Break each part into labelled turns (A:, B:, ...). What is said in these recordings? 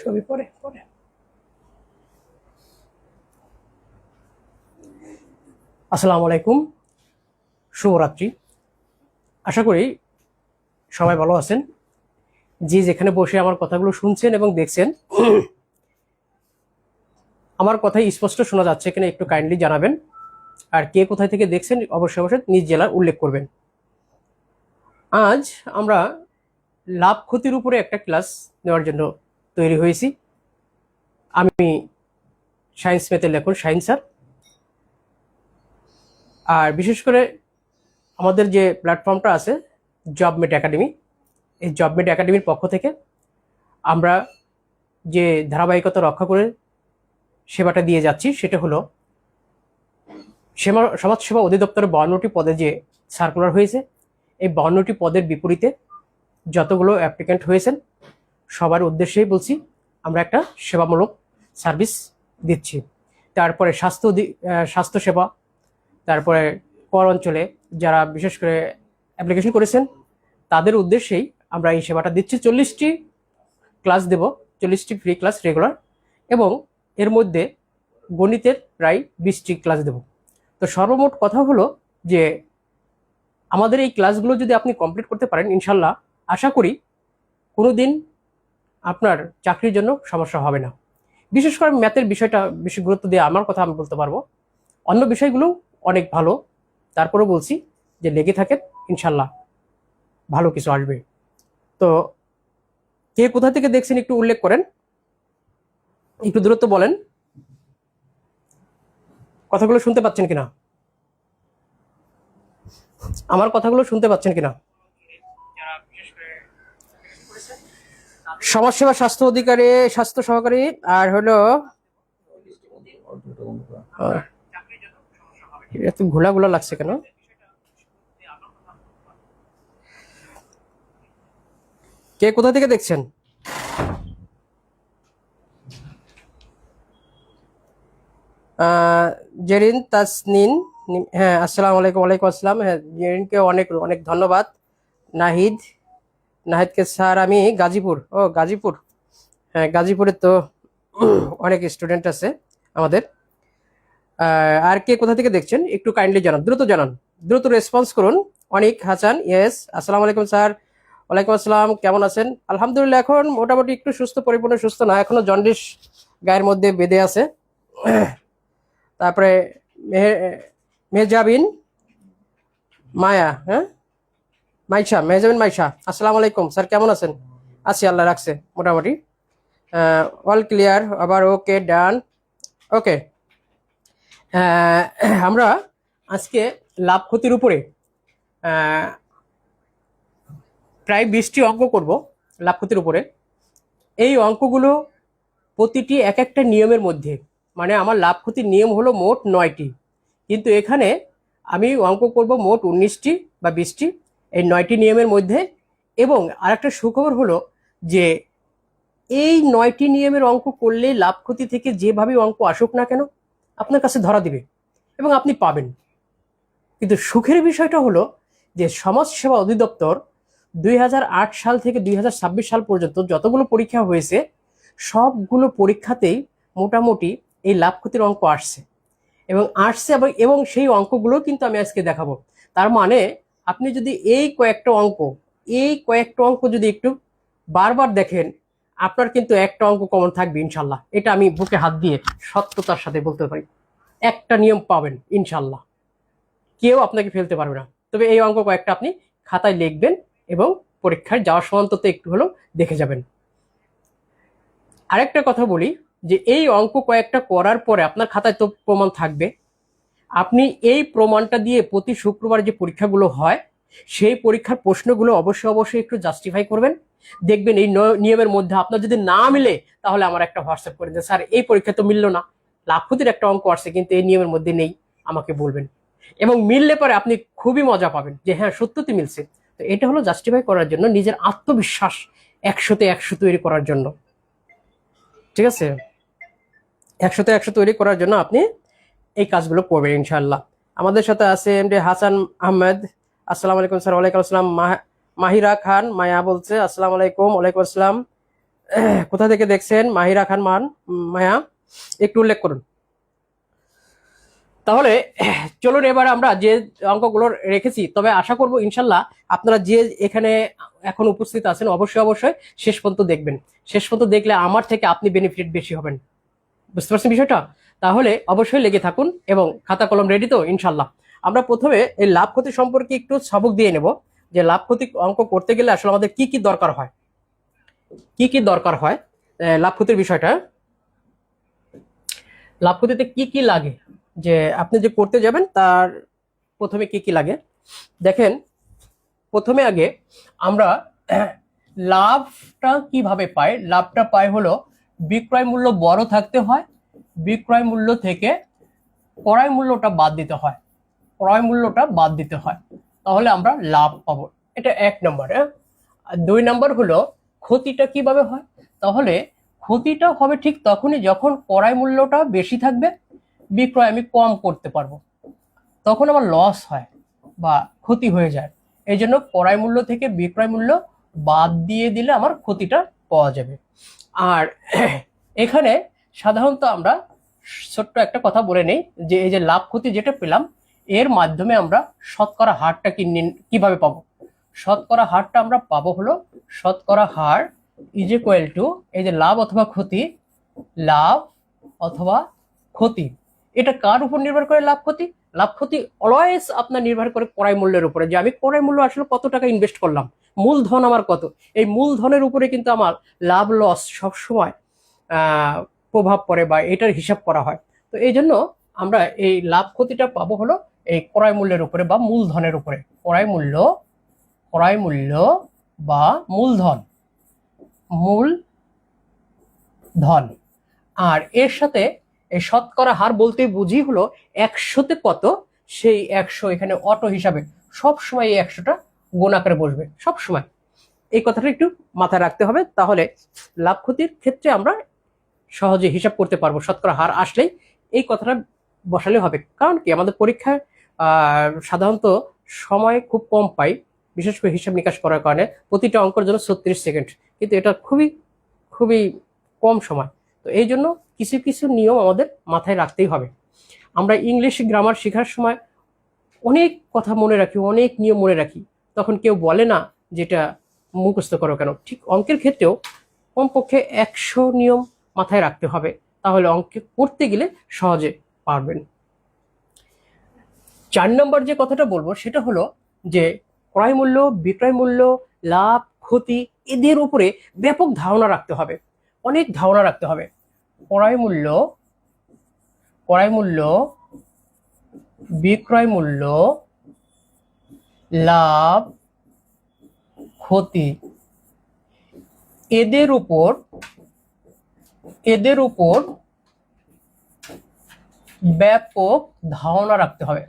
A: সবই পরে পরে। আসসালামু আলাইকুম, শুভরাত্রি। আশা করি সবাই ভালো আছেন। যে যেখানে বসে আমার কথাগুলো শুনছেন এবং দেখছেন, আমার কথাই স্পষ্ট শোনা যাচ্ছে কিনা একটু কাইন্ডলি জানাবেন। আর কে কোথায় থেকে দেখছেন অবশ্যই অবশ্যই নিজ জেলার উল্লেখ করবেন। আজ আমরা লাভ ক্ষতির উপরে একটা ক্লাস নেওয়ার জন্য তৈরি হয়েছি। আমি সায়েন্স মেথের লেখক শাহিন স্যার। আর বিশেষ করে আমাদের যে প্ল্যাটফর্মটা আছে জবমেট একাডেমি, এই জবমেট একাডেমির পক্ষ থেকে আমরা যে ধারাবাহিকতা রক্ষা করে সেবাটা দিয়ে যাচ্ছি সেটা হলো সমাজসেবা অধিদপ্তরের 52টি পদে যে সার্কুলার হয়েছে, এই 52টি পদের বিপরীতে যতগুলো অ্যাপ্লিক্যান্ট হয়েছেন সবার উদ্দেশ্যেই বলছি আমরা একটা সেবামূলক সার্ভিস দিচ্ছি। তারপরে স্বাস্থ্যসেবা, তারপরে কর অঞ্চলে যারা বিশেষ করে অ্যাপ্লিকেশন করেছেন তাদের উদ্দেশ্যেই আমরা এই সেবাটা দিচ্ছি। 40টি ক্লাস দেব, 40টি ফ্রি ক্লাস রেগুলার, এবং এর মধ্যে গণিতের প্রায় 20টি ক্লাস দেব। তো সর্বমোট কথা হলো যে আমাদের এই ক্লাসগুলো যদি আপনি কমপ্লিট করতে পারেন, ইনশাল্লাহ আশা করি কোনো দিন আপনার চাকরির জন্য সমস্যা হবে না। বিশেষ করে ম্যাথের বিষয়টা বেশি গুরুত্ব দিয়ে আমার কথা আমি বলতে পারবো, অন্য বিষয়গুলো অনেক ভালো। তারপরেও বলছি যে লেগে থাকেন, ইনশাল্লাহ ভালো কিছু আসবে। তো কে কোথা থেকে দেখছেন একটু উল্লেখ করেন, একটু দূরত্ব বলেন, কথাগুলো শুনতে পাচ্ছেন কিনা, আমার কথাগুলো শুনতে পাচ্ছেন কিনা। সমাজসেবা, স্বাস্থ্য অধিকারী, স্বাস্থ্য সহকারী, আর হলো এত ঘোলা ঘোলা লাগছে কেন। কে কোথা থেকে দেখছেন? জেরিন তাসনিন, হ্যাঁ আসসালামু আলাইকুম। ওয়ালাইকুম আসসালাম। হ্যাঁ জেরিনকে অনেক অনেক ধন্যবাদ। নাহিদকে স্যার আমি গাজীপুর, ও গাজীপুর, হ্যাঁ গাজীপুরে তো অনেক স্টুডেন্ট আছে আমাদের। আর কে কোথা থেকে দেখছেন একটু কাইন্ডলি জানান, দ্রুত জানান, দ্রুত রেসপন্স করুন। অনিক হাসান, ইয়েস আসসালামু আলাইকুম স্যার। ওয়ালাইকুম আসসালাম, কেমন আছেন? আলহামদুলিল্লাহ এখন মোটামুটি একটু সুস্থ, পরিপূর্ণ সুস্থ না, এখনো জন্ডিস গায়ের মধ্যে বেঁধে আছে। তারপরে মেহজাবিন মায়া, হ্যাঁ মেহজাবিন মাইশা, আসসালামু আলাইকুম স্যার, কেমন আছেন? আছি, আল্লাহ রাখছে মোটামুটি। অল ক্লিয়ার, আবার ওকে ডান, ওকে। আমরা আজকে লাভ ক্ষতির উপরে প্রায় 20টি অঙ্ক করব লাভ ক্ষতির উপরে। এই অঙ্কগুলো প্রতিটি এক একটা নিয়মের মধ্যে, মানে আমার লাভ ক্ষতির নিয়ম হলো মোট 9টি, কিন্তু এখানে আমি অঙ্ক করব মোট 19টি বা 20টি এই 9টি নিয়মের মধ্যে। এবং আরেকটা সুখবর হলো যে এই 9টি নিয়মের অঙ্ক করলে লাভ ক্ষতি থেকে যেভাবে অঙ্ক আসুক না কেন আপনার কাছে ধরা দিবে এবং আপনি পাবেন। কিন্তু সুখের বিষয়টা হলো যে সমাজসেবা অধিদপ্তর 2008 সাল থেকে 2026 সাল পর্যন্ত যতগুলো পরীক্ষা হয়েছে সবগুলো পরীক্ষাতেই মোটামুটি এই লাভ ক্ষতির অঙ্ক আসছে এবং সেই অঙ্কগুলো কিন্তু আমি আজকে দেখাবো। তার মানে আপনি যদি এই কয়েকটা অঙ্ক যদি একটু বারবার দেখেন, আপনার কিন্তু একটা অঙ্ক কমন থাকবে ইনশাল্লাহ। এটা আমি বুকে হাত দিয়ে সত্যতার সাথে বলতে পারি, একটা নিয়ম পাবেন ইনশাল্লাহ, কেউ আপনাকে ফেলতে পারবে না। তবে এই অঙ্ক কয়েকটা আপনি খাতায় লিখবেন এবং পরীক্ষায় যাওয়ার সময় অন্তত একটু হলেও দেখে যাবেন। আরেকটা কথা বলি যে এই অঙ্ক কয়েকটা করার পরে আপনার খাতায় তো প্রমাণ থাকবে, আপনি এই প্রমাণটা দিয়ে প্রতি শুক্রবার যে পরীক্ষাগুলো হয় সেই পরীক্ষার প্রশ্নগুলো অবশ্যই একটু জাস্টিফাই করবেন। দেখবেন এই নিয়মের মধ্যে আপনার যদি না মিলে তাহলে আমার একটা হোয়াটসঅ্যাপ করে দেন, স্যার এই পরীক্ষা তো মিললো না, লাভ ক্ষতির একটা অঙ্ক আসছে কিন্তু এই নিয়মের মধ্যে নেই, আমাকে বলবেন। এবং মিললে পরে আপনি খুবই মজা পাবেন যে হ্যাঁ সত্যি মিলছে। তো এটা হলো জাস্টিফাই করার জন্য, নিজের আত্মবিশ্বাস 100তে 100 তৈরি করার জন্য, ঠিক আছে? 100তে 100 তৈরি করার জন্য আপনি এই কাজগুলো করবেন ইনশাল্লাহ। আমাদের সাথে আছে এমডি হাসান আহমেদ, আসসালামু আলাইকুম স্যার। ওয়ালাইকুম আসসালাম। মাহিরা খান মায়া বলছে আসসালামু আলাইকুম। ওয়ালাইকুম আসসালাম। কোথা থেকে দেখছেন মাহিরা খান মায়া, একটু উল্লেখ করুন। তাহলে চলুন এবার আমরা যে অঙ্কগুলো রেখেছি, তবে আশা করব ইনশাল্লাহ আপনারা যে এখানে এখন উপস্থিত আছেন অবশ্যই অবশ্যই শেষ পর্যন্ত দেখবেন। শেষ পর্যন্ত দেখলে আমার থেকে আপনি বেনিফিট বেশি হবেন। বুঝতে পারছেন বিষয়টা? তাহলে অবশ্যই লেগে থাকুন এবং খাতা কলম রেডি তো ইনশাল্লাহ। আমরা প্রথমে এই লাভ ক্ষতি সম্পর্কে একটু সবক দিয়ে নেব, যে লাভ ক্ষতি অঙ্ক করতে গেলে আসলে আমাদের কি কি দরকার হয়, কি কি দরকার হয় লাভ ক্ষতির বিষয়টা, লাভ ক্ষতিতে কি কি লাগে, যে আপনি যে করতে যাবেন তার প্রথমে কি কি লাগে দেখেন। প্রথমে আগে আমরা লাভটা কিভাবে পাই, লাভটা পাই হলো বিক্রয় মূল্য বড় থাকতে হয়, বিক্রয় মূল্য থেকে ক্রয় মূল্যটা বাদ দিতে হয়, ক্রয় মূল্যটা বাদ দিতে হয়, তাহলে আমরা লাভ পাবো। এটা 1 নম্বর। আর 2 নম্বর হলো ক্ষতিটা কিভাবে হয়, তাহলে ক্ষতিটা হবে ঠিক তখনই যখন ক্রয় মূল্যটা বেশি থাকবে, বিক্রয় আমি কম করতে পারবো, তখন আমার লস হয় বা ক্ষতি হয়ে যায়। এই জন্য ক্রয় মূল্য থেকে বিক্রয় মূল্য বাদ দিয়ে দিলে আমার ক্ষতিটা পাওয়া যাবে। আর এখানে সাধারণত আমরা ছোট্ট একটা কথা বলে নেই, যে এই যে লাভ ক্ষতি যেটা পেলাম এর মাধ্যমে আমরা শতকরা হারটা কিভাবে পাবো। শতকরা হারটা আমরা পাবো হলো শতকরা হার ইজ ইকুয়াল টু এই যে লাভ অথবা ক্ষতি, লাভ অথবা ক্ষতি, এটা কার উপর নির্ভর করে লাভ ক্ষতি, লাভ ক্ষতি অলওয়েজ আপনার নির্ভর করে ক্রয় মূল্যের উপরে, যে আমি ক্রয় মূল্য আসলে কত টাকা ইনভেস্ট করলাম, মূলধন আমার কত, এই মূলধনের উপরে কিন্তু আমার লাভ লস সবসময় প্রভাব পড়ে বা এটার হিসাব করা হয়। তো এই জন্য আমরা এই লাভ ক্ষতিটা পাবো হলো এই ক্রয় মূল্যের উপরে বা মূলধনের উপরে, ক্রয় মূল্য বা মূলধন, মূলধন। আর এর সাথে এই শতকরা হার বলতে বুঝি হলো 100তে কত, সেই 100 এখানে অটো হিসাবে সবসময় এই 100টা গুণ আকারে বসবে সবসময়। এই কথাটা একটু মাথায় রাখতে হবে, তাহলে লাভ ক্ষতির ক্ষেত্রে আমরা সহজে হিসাব করতে পারবো। শতকরা হার আসলেই এই কথাটা বসালে হবে, কারণ কি আমাদের পরীক্ষায় সাধারণত সময় খুব কম পাই, বিশেষ করে হিসাব নিকাশ করার কারণে প্রতিটা অঙ্কের জন্য 36 সেকেন্ড, কিন্তু এটা খুবই খুবই কম সময়। তো এই জন্য কিছু কিছু নিয়ম আমাদের মাথায় রাখতেই হবে। আমরা ইংলিশ গ্রামার শেখার সময় অনেক কথা মনে রাখি, অনেক নিয়ম মনে রাখি, তখন কেউ বলে না যেটা মুখস্থ করো কেন। ঠিক অঙ্কের ক্ষেত্রেও কমপক্ষে 100 নিয়ম মাথায় রাখতে হবে, তাহলে অঙ্কে করতে গেলে সহজে পারবেন। 4 নম্বর যে কথাটা বলবো সেটা হলো যে ক্রয় মূল্য, বিক্রয় মূল্য, লাভ ক্ষতি এদের উপরে ব্যাপক ধারণা রাখতে হবে, অনেক ধারণা রাখতে হবে। ক্রয় মূল্য, বিক্রয় মূল্য, লাভ ক্ষতি এদের উপর ব্যাপক ধারণা রাখতে হবে,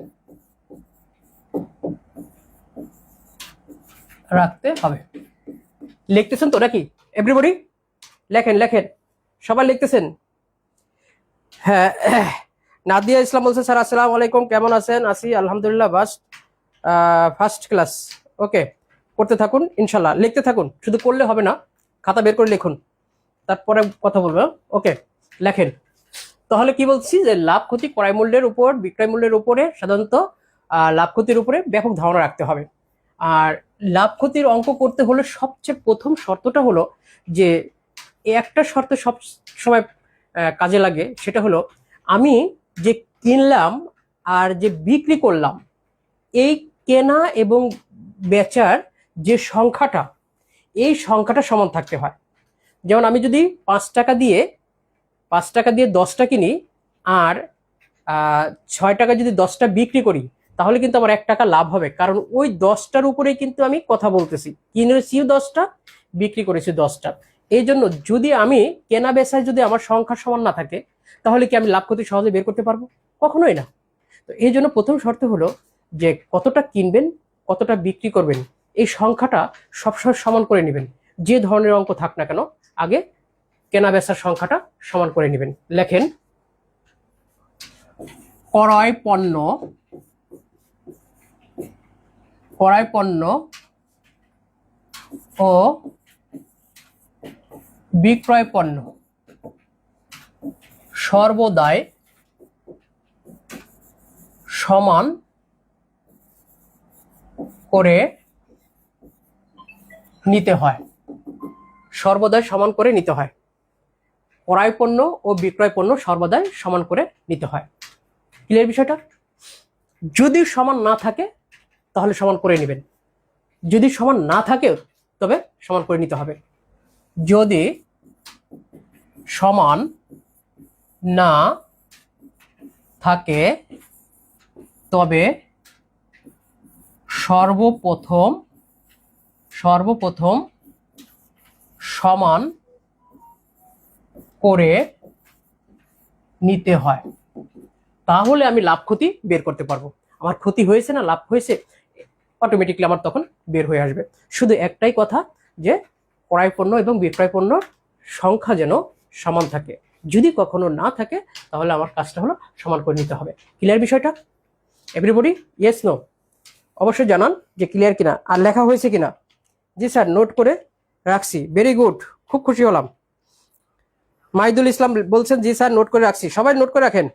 A: লিখতেছেন তো নাকি এভরিবডি? লেখেন সবাই লিখতেছেন? হ্যাঁ। নাদিয়া ইসলাম বলছে স্যার আসসালামু আলাইকুম, কেমন আছেন? আছি আলহামদুলিল্লাহ, ফার্স্ট ক্লাস। ওকে, করতে থাকুন ইনশাল্লাহ, লিখতে থাকুন, শুধু করলে হবে না, খাতা বের করে লিখুন, তারপরে কথা বলবো। ওকে, লেখেন। তাহলে কি বলছি, যে লাভ ক্ষতি ক্রয় মূল্যের উপর, বিক্রয় মূল্যের উপরে সাধারণত লাভ ক্ষতির উপরে ব্যাপক ধারণা রাখতে হবে। আর লাভ ক্ষতির অঙ্ক করতে হলে সবচেয়ে প্রথম শর্তটা হলো যে একটা শর্ত সব সময় কাজে লাগে, সেটা হলো আমি যে কিনলাম আর যে বিক্রি করলাম, এই কেনা এবং বেচার যে সংখ্যাটা, এই সংখ্যাটা সমান থাকতে হয়। যেমন আমি যদি 5 টাকা দিয়ে 10টা কিনি আর 6 টাকা যদি 10টা বিক্রি করি, তাহলে কিন্তু আমার 1 টাকা লাভ হবে, কারণ ওই 10টার উপরেই কিন্তু আমি কথা বলতেছি, কিনেছি 10টা, বিক্রি করেছি 10টা। এই জন্য যদি আমি কেনা বেচায় যদি আমার সংখ্যা সমান না থাকে, তাহলে কি আমি লাভ ক্ষতি সহজে বের করতে পারবো? কখনোই না। তো এই জন্য প্রথম শর্ত হলো যে কতটা কিনবেন, কতটা বিক্রি করবেন, এই সংখ্যাটা সবসময় সমান করে নেবেন। যে ধরনের অঙ্ক থাক না কেন, আগে কেনা বেচার সংখ্যাটা সমান করে নেবেন। লেখেন, ক্রয় পণ্য ও বিক্রয় পণ্য সর্বদাই সমান করে নিতে হয়, সর্বদাই সমান করে নিতে হয়। ক্রয় পণ্য ও বিক্রয় পণ্য সর্বদাই সমান করে নিতে হয়। ক্লিয়ার বিষয়টা? যদি সমান না থাকে তাহলে সমান করে নেবেন, যদি সমান না থাকে তবে সমান করে নিতে হবে। যদি সমান না থাকে তবে সর্বপ্রথম সমান করে নিতে হয়, তাহলে আমি লাভ ক্ষতি বের করতে পারবো। আমার ক্ষতি হয়েছে না লাভ হয়েছে অটোমেটিকলি আমার তখন বের হয়ে আসবে। শুধু একটাই কথা যে ক্রয় পণ্য এবং বিক্রয় পণ্যর সংখ্যা যেন সমান থাকে, যদি কখনো না থাকে তাহলে আমার কাজটা হলো সমান করে নিতে হবে। ক্লিয়ার বিষয়টা এভরিবডি? ইয়েস নো অবশ্যই জানান যে ক্লিয়ার কিনা, আর লেখা হয়েছে কিনা। জি স্যার নোট করে রাখছি, ভেরি গুড, খুব খুশি হলাম। মাহিদুল ইসলাম বলছেন জি স্যার নোট করে রাখছি, সবাই নোট করে রাখেন।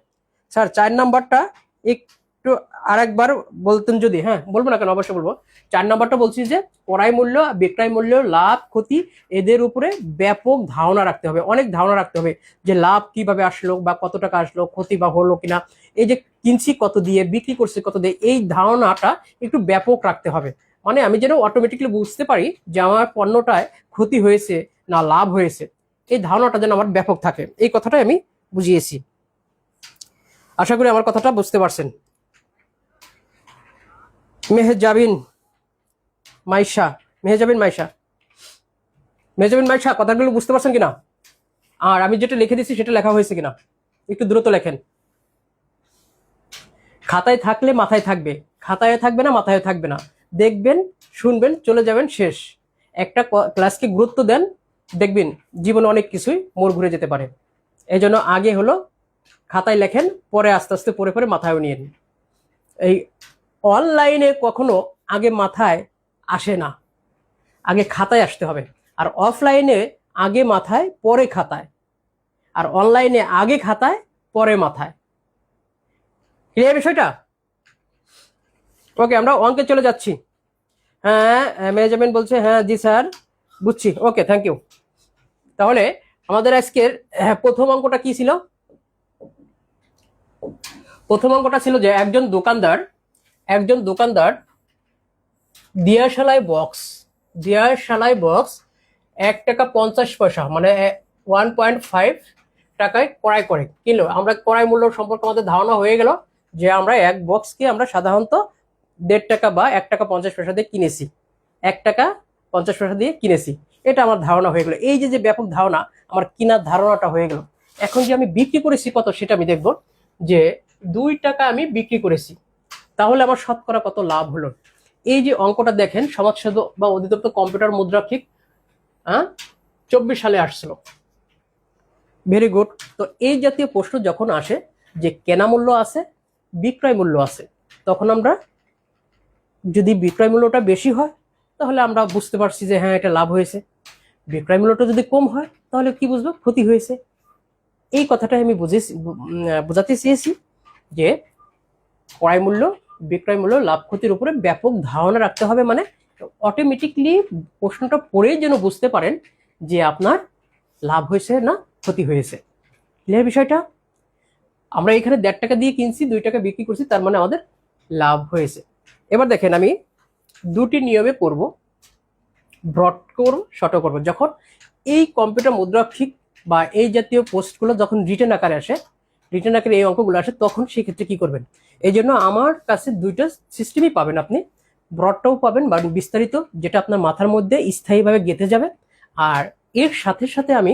A: স্যার 4 নাম্বারটা একটু আরেকবার বলতেন যদি। হ্যাঁ বলবো না কেন, অবশ্যই বলবো। 4 নাম্বারটা বলছি যে ক্রয় মূল্য বিক্রয় মূল্য লাভ ক্ষতি এদের উপরে ব্যাপক ধারণা রাখতে হবে, অনেক ধারণা রাখতে হবে যে লাভ কিভাবে আসলো বা কত টাকা আসলো, ক্ষতি বা হলো কিনা, এই যে কিনছি কত দিয়ে বিক্রি করছি কত দিয়ে, এই ধারণাটা একটু ব্যাপক রাখতে হবে। মানে আমি যেন অটোমেটিকলি বুঝতে পারি যে আমার পণ্যটায় ক্ষতি হয়েছে না লাভ হয়েছে, এই ধারণাটা যেন আমার ব্যাপক থাকে, এই কথাটাই আমি বুঝিয়েছি। আশা করি আমার কথাটা বুঝতে পারছেন। মেহজাবিন মাইশা, মেহজাবিন মাইশা কথাগুলো বুঝতে পারছেন কিনা, আর আমি যেটা লিখে দিচ্ছি সেটা লেখা হয়েছে কিনা একটু দ্রুত লেখেন। খাতায় থাকলে মাথায় থাকবে, খাতায় থাকবে না মাথায় থাকবে না, দেখবেন শুনবেন চলে যাবেন শেষ। একটা ক্লাসকে গুরুত্ব দেন, দেখবেন জীবনে অনেক কিছুই মোড় ঘুরে যেতে পারে। এই জন্য আগে হলো খাতায় লেখেন, পরে আস্তে আস্তে পড়ে পড়ে মাথায়ও নিয়েন। এই অনলাইনে কখনো আগে মাথায় আসে না, আগে খাতায় আসতে হবে। আর অফলাইনে আগে মাথায় পরে খাতায়, আর অনলাইনে আগে খাতায় পরে মাথায়। ক্লিয়ার বিষয়টা? ওকে আমরা অঙ্কে চলে যাচ্ছি। হ্যাঁ ম্যানেজমেন্ট বলছে হ্যাঁ জি স্যার বুঝছি, ওকে থ্যাংক ইউ। তাহলে আমাদের আজকের প্রথম অঙ্কটা কি ছিল? প্রথম অঙ্কটা ছিল যে একজন দোকানদার দিয়াশালাই বক্স 1 টাকা 50 পয়সা মানে 1.5 টাকায় ক্রয় করে কিনলো। আমরা ক্রয় মূল্য সম্পর্কে আমাদের ধারণা হয়ে গেল যে আমরা এক বক্সকে আমরা সাধারণত 1.5 টাকা বা 1 টাকা 50 পয়সা দিয়ে কিনেছি, 1 টাকা 50 পয়সা দিয়ে কিনেছি, এটা আমার ধারণা হয়ে গেল। এই যে ব্যাপক ধারণা, আমার কেনার ধারণাটা হয়ে গেল। এখন যে আমি বিক্রি করেছি কত সেটা আমি দেখব, যে 2 টাকা আমি বিক্রি করেছি, তাহলে আমার শতকরা কত লাভ হলো। এই যে অঙ্কটা দেখেন সমাজসেবা বা অধিদপ্তর কম্পিউটার মুদ্রাক্ষিক 24 সালে আসছিল। Very good. তো এই জাতীয় প্রশ্ন যখন আসে যে কেনা মূল্য আছে বিক্রয় মূল্য আছে, তখন আমরা যদি বিক্রয় মূল্যটা বেশি হয় তাহলে আমরা বুঝতে পারছি যে হ্যাঁ এটা লাভ হয়েছে, বিক্রয় মূল্যটা যদি কম হয় তাহলে কি বুঝবো ক্ষতি হয়েছে। এই কথাটাই আমি বোঝাতে চেয়েছি যে ক্রয় মূল্য বিক্রয় মূল্য লাভ ক্ষতির উপরে ব্যাপক ধারণা রাখতে হবে। মানে অটোমেটিকলি প্রশ্নটা পড়েই যেন বুঝতে পারেন যে আপনার লাভ হয়েছে না ক্ষতি হয়েছে। ক্লিয়ার বিষয়টা? আমরা এখানে 1.5 টাকা দিয়ে কিনছি 2 টাকা বিক্রি করছি, তার মানে আমাদের লাভ হয়েছে। এবার দেখেন আমি দুটি নিয়মে করব, ব্রড করব শর্ট করব। যখন এই কম্পিউটার মুদ্রাক্ষিক বা এই জাতীয় পোস্টগুলো যখন রিটেন আকারে আসে, রিটেন আকারে এই অঙ্কগুলো আসে, তখন সেই ক্ষেত্রে কি করবেন? এই জন্য আমার কাছে দুইটা সিস্টেমই পাবেন আপনি, ব্রডটাও পাবেন বা বিস্তারিত, যেটা আপনার মাথার মধ্যে স্থায়ীভাবে গেঁথে যাবে, আর এর সাথে সাথে আমি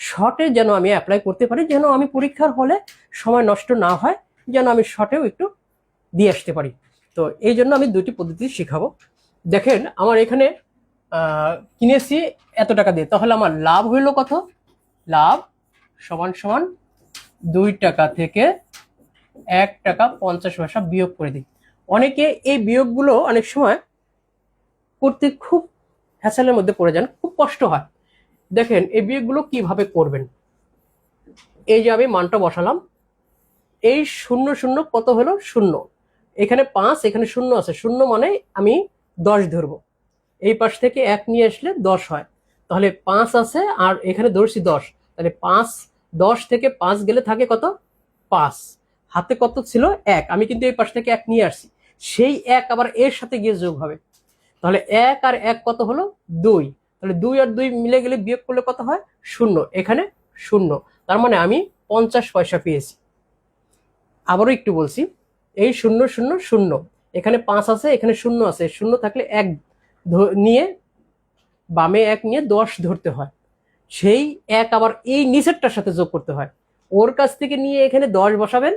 A: শর্টে যেন আমি অ্যাপ্লাই করতে পারি, যেন আমি পরীক্ষার হলে সময় নষ্ট না হয়, যেন আমি শর্টেও একটু দিয়ে আসতে পারি। তো এই জন্য আমি দুটি পদ্ধতি শিখাবো। দেখেন আমার এখানে কিনেছি এত টাকা দিয়ে, তাহলে আমার লাভ হইল কত? লাভ সমান সমান 2 টাকা থেকে 1 টাকা 50 পয়সা বিয়োগ করে দিই। অনেকে এই বিয়োগগুলো অনেক সময় করতে খুব হ্যাসেলের মধ্যে পড়ে যান, খুব কষ্ট হয়। দেখেন এই বিয়োগগুলো কিভাবে করবেন। এই যে আমি মানটা বসালাম, এই 0 0 কত হলো 0, এখানে 5, এখানে 0 আছে, 0 মানে আমি 10 ধরবো। এই পাশ থেকে 1 নিয়ে আসলে 10 হয়, তাহলে 5 আছে আর এখানে ধরছি 10, তাহলে 5, 10 থেকে 5 গেলে থাকে কত 5, হাতে কত ছিল 1, আমি কিন্তু এই পাশ থেকে 1 নিয়ে আসছি, সেই 1 আবার এর সাথে গিয়ে যোগ হবে, তাহলে 1 আর 1 কত হলো 2, তাহলে 2 আর 2 মিলে গেলে বিয়োগ করলে কত হয় 0, এখানে 0, তার মানে আমি 50 পয়সা পেয়েছি। আবারও একটু বলছি, এই 0 0 0, এখানে 5 আছে, এখানে 0 আছে, 0 থাকলে 1 নিয়ে বামে 1 নিয়ে 10 ধরতে হয়, সেই 1 আবার এই নিচেরটার সাথে যোগ করতে হয়, ওর কাছ থেকে নিয়ে এখানে 10 বসাবেন,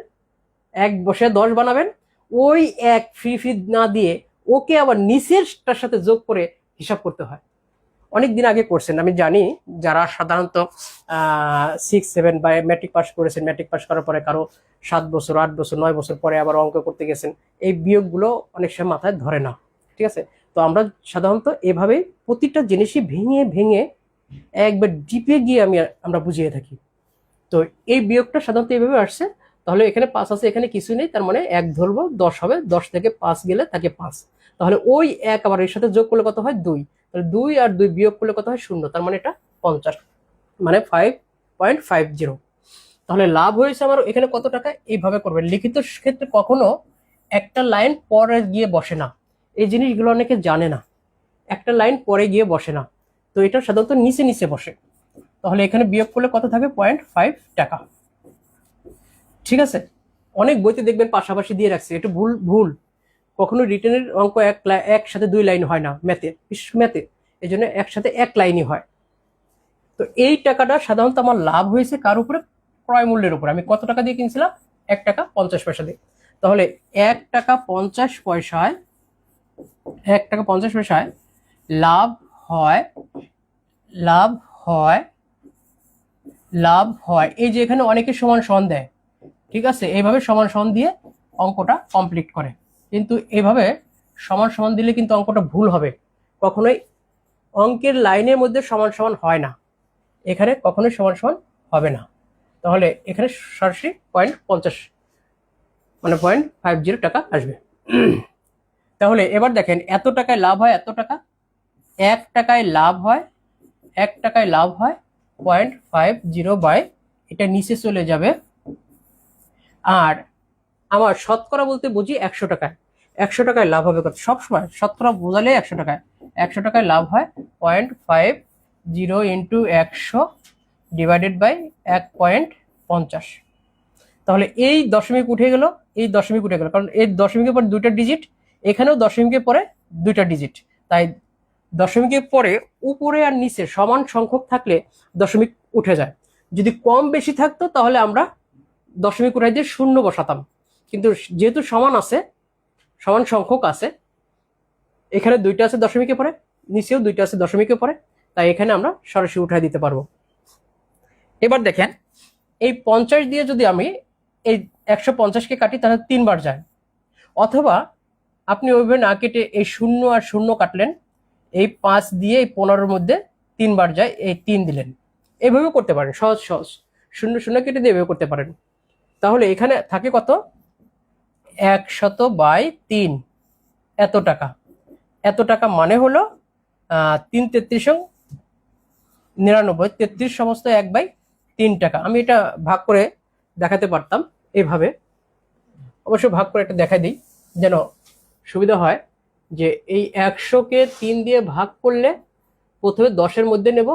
A: 1 বসে 10 বানাবেন, ওই 1 ফ্রি ফ্রি না দিয়ে ওকে আবার নিচেরটার সাথে যোগ করে হিসাব করতে হয়। অনেক দিন আগে করছেন, আমি জানি, যারা সাধারণত 6 7 বা ম্যাট্রিক পাস করেছেন, ম্যাট্রিক পাস করার পরে কারো 7 বছর 8 বছর 9 বছর পরে আবার অঙ্ক করতে গেছেন, এই বিয়োগগুলো অনেক সময় মাথায় ধরে না, ঠিক আছে। তো আমরা সাধারণত এভাবেই প্রতিটা জিনিসই ভেঙে ভেঙে একবার ডিপে গিয়ে আমরা বুঝিয়ে থাকি। তো এই বিয়োগটা সাধারণত এইভাবে আসছে, তাহলে এখানে 5 আছে, এখানে কিছু নেই, তার মানে 1 ধরবো, 10 হবে, 10 থেকে 5 গেলে থাকে 5, তাহলে ওই 1 আবার এর সাথে যোগ করলে কত হয় 2, তাহলে 2 আর 2 বিয়োগ করলে কত হয় 0, তার মানে এটা 50, মানে 5.50। তাহলে লাভ হয়েছে আমার এখানে কত টাকা। এইভাবে করবেন। লিখিত ক্ষেত্রে কখনো একটা লাইন পরে গিয়ে বসে না, এই জিনিসগুলো অনেকে জানে না, একটা লাইন পরে গিয়ে বসে না, তো এটা সাধারণত নিচে নিচে বসে, তাহলে এখানে বিয়োগ করলে কত থাকে 0.5 টাকা, ঠিক আছে। অনেক বইতে দেখবেন পাশাপাশি দিয়ে রাখছে, এটা ভুল ভুল, কখনো রিটেনের অঙ্ক একসাথে 2 লাইন হয় না ম্যাথে, বিশেষ ম্যাথে এই জন্য একসাথে 1 লাইনই হয়। তো এই টাকাটা সাধারণত আমার লাভ হয়েছে কার উপরে, ক্রয় মূল্যের উপরে। আমি কত টাকা দিয়ে কিনছিলাম 1 টাকা 50 পয়সা দিয়ে, তাহলে 1 টাকা 50 পয়সায় 1 টাকা 50 পয়সায় লাভ হয়, লাভ হয়, লাভ হয়, এই যে এখানে অনেকে সমান সমান দেয়, ঠিক আছে, এইভাবে সমান সমান দিয়ে অঙ্কটা কমপ্লিট করে, কিন্তু এইভাবে সমান সমান দিলে কিন্তু অঙ্কটা ভুল হবে, কখনোই অঙ্কের লাইনের মধ্যে সমান সমান হয় না, এখানে কখনোই সমান সমান হবে না, তাহলে এখানে সরাসরি 0.50 মানে 0.50 টাকা আসবে। তাহলে এবার দেখেন এত টাকায় লাভ হয়, এত টাকা, 1 টাকায় লাভ হয়, 1 টাকায় লাভ হয় 0.50 বাই, এটা নিচে চলে যাবে, আর আমার শতকরা বলতে বুঝি 100 টাকায়, 100 টাকায় লাভ হবে কত, সবসময় শতকরা বোঝালে 100 টাকায়, 100 টাকায় লাভ হয় 0.50 ইন্টু 100 ডিভাইডেড বাই 1.50, তাহলে এই দশমিক উঠে গেল, এই দশমিক উঠে গেল, কারণ এই দশমিকের পর 2টা ডিজিট, এখানেও দশমিকের পরে 2টা ডিজিট, তাই দশমিকের পরে উপরে আর নিচে সমান সংখ্যক থাকলে দশমিক উঠে যায়, যদি কম বেশি থাকতো তাহলে আমরা দশমিক উঠাই দিয়ে 0 বসাতাম, কিন্তু যেহেতু সমান আছে, সমান সংখ্যক আছে, এখানে 2টা আছে দশমিকের পরে, নিচেও 2টা আছে দশমিকের পরে, তাই এখানে আমরা সরাসরি উঠাই দিতে পারবো। এবার দেখেন এই 50 দিয়ে যদি আমি এই 150কে কাটি তাহলে 3 বার যায়, অথবা আপনি ওইভাবে না কেটে এই 0 আর 0 কাটলেন, এই 5 দিয়ে এই 15-এর মধ্যে 3 বার যায়, এই 3 দিলেন, এইভাবেও করতে পারেন, সহজ সহজ 0 0 কেটে দিয়ে এভাবে করতে পারেন, তাহলে এখানে থাকে কত 100/3, এত টাকা, এত টাকা মানে হলো 3 33 99, 33 সমস্ত 1/3 টাকা। আমি এটা ভাগ করে দেখাতে পারতাম এইভাবে, অবশ্য ভাগ করে একটা দেখাই দিই যেন সুবিধা হয়, যে এই 100কে 3 দিয়ে ভাগ করলে প্রথমে 10-এর মধ্যে নেব,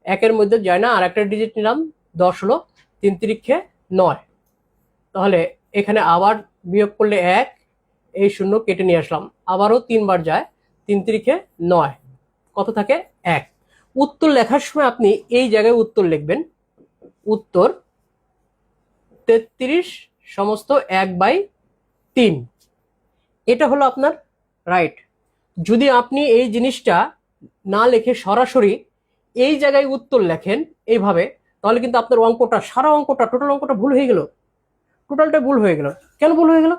A: 1-এর মধ্যে যায় না, আর একটা ডিজিট নিলাম, 10 হলো, 3 3 9, তাহলে এখানে আবার বিয়োগ করলে 1, এই 0 কেটে নিয়ে আসলাম, আবারও 3 বার যায়, 3 3 9, কত থাকে 1। উত্তর লেখার সময় আপনি এই জায়গায় উত্তর লিখবেন, উত্তর 33 সমস্ত 1/3, এটা হলো আপনার রাইট। যদি আপনি এই জিনিসটা না লিখে সরাসরি এই জায়গায় উত্তর লেখেন এইভাবে, তাহলে কিন্তু আপনার অঙ্কটা, সারা অঙ্কটা, টোটাল অঙ্কটা ভুল হয়ে গেল, টোটালটা ভুল হয়ে গেল। কেন ভুল হয়ে গেল?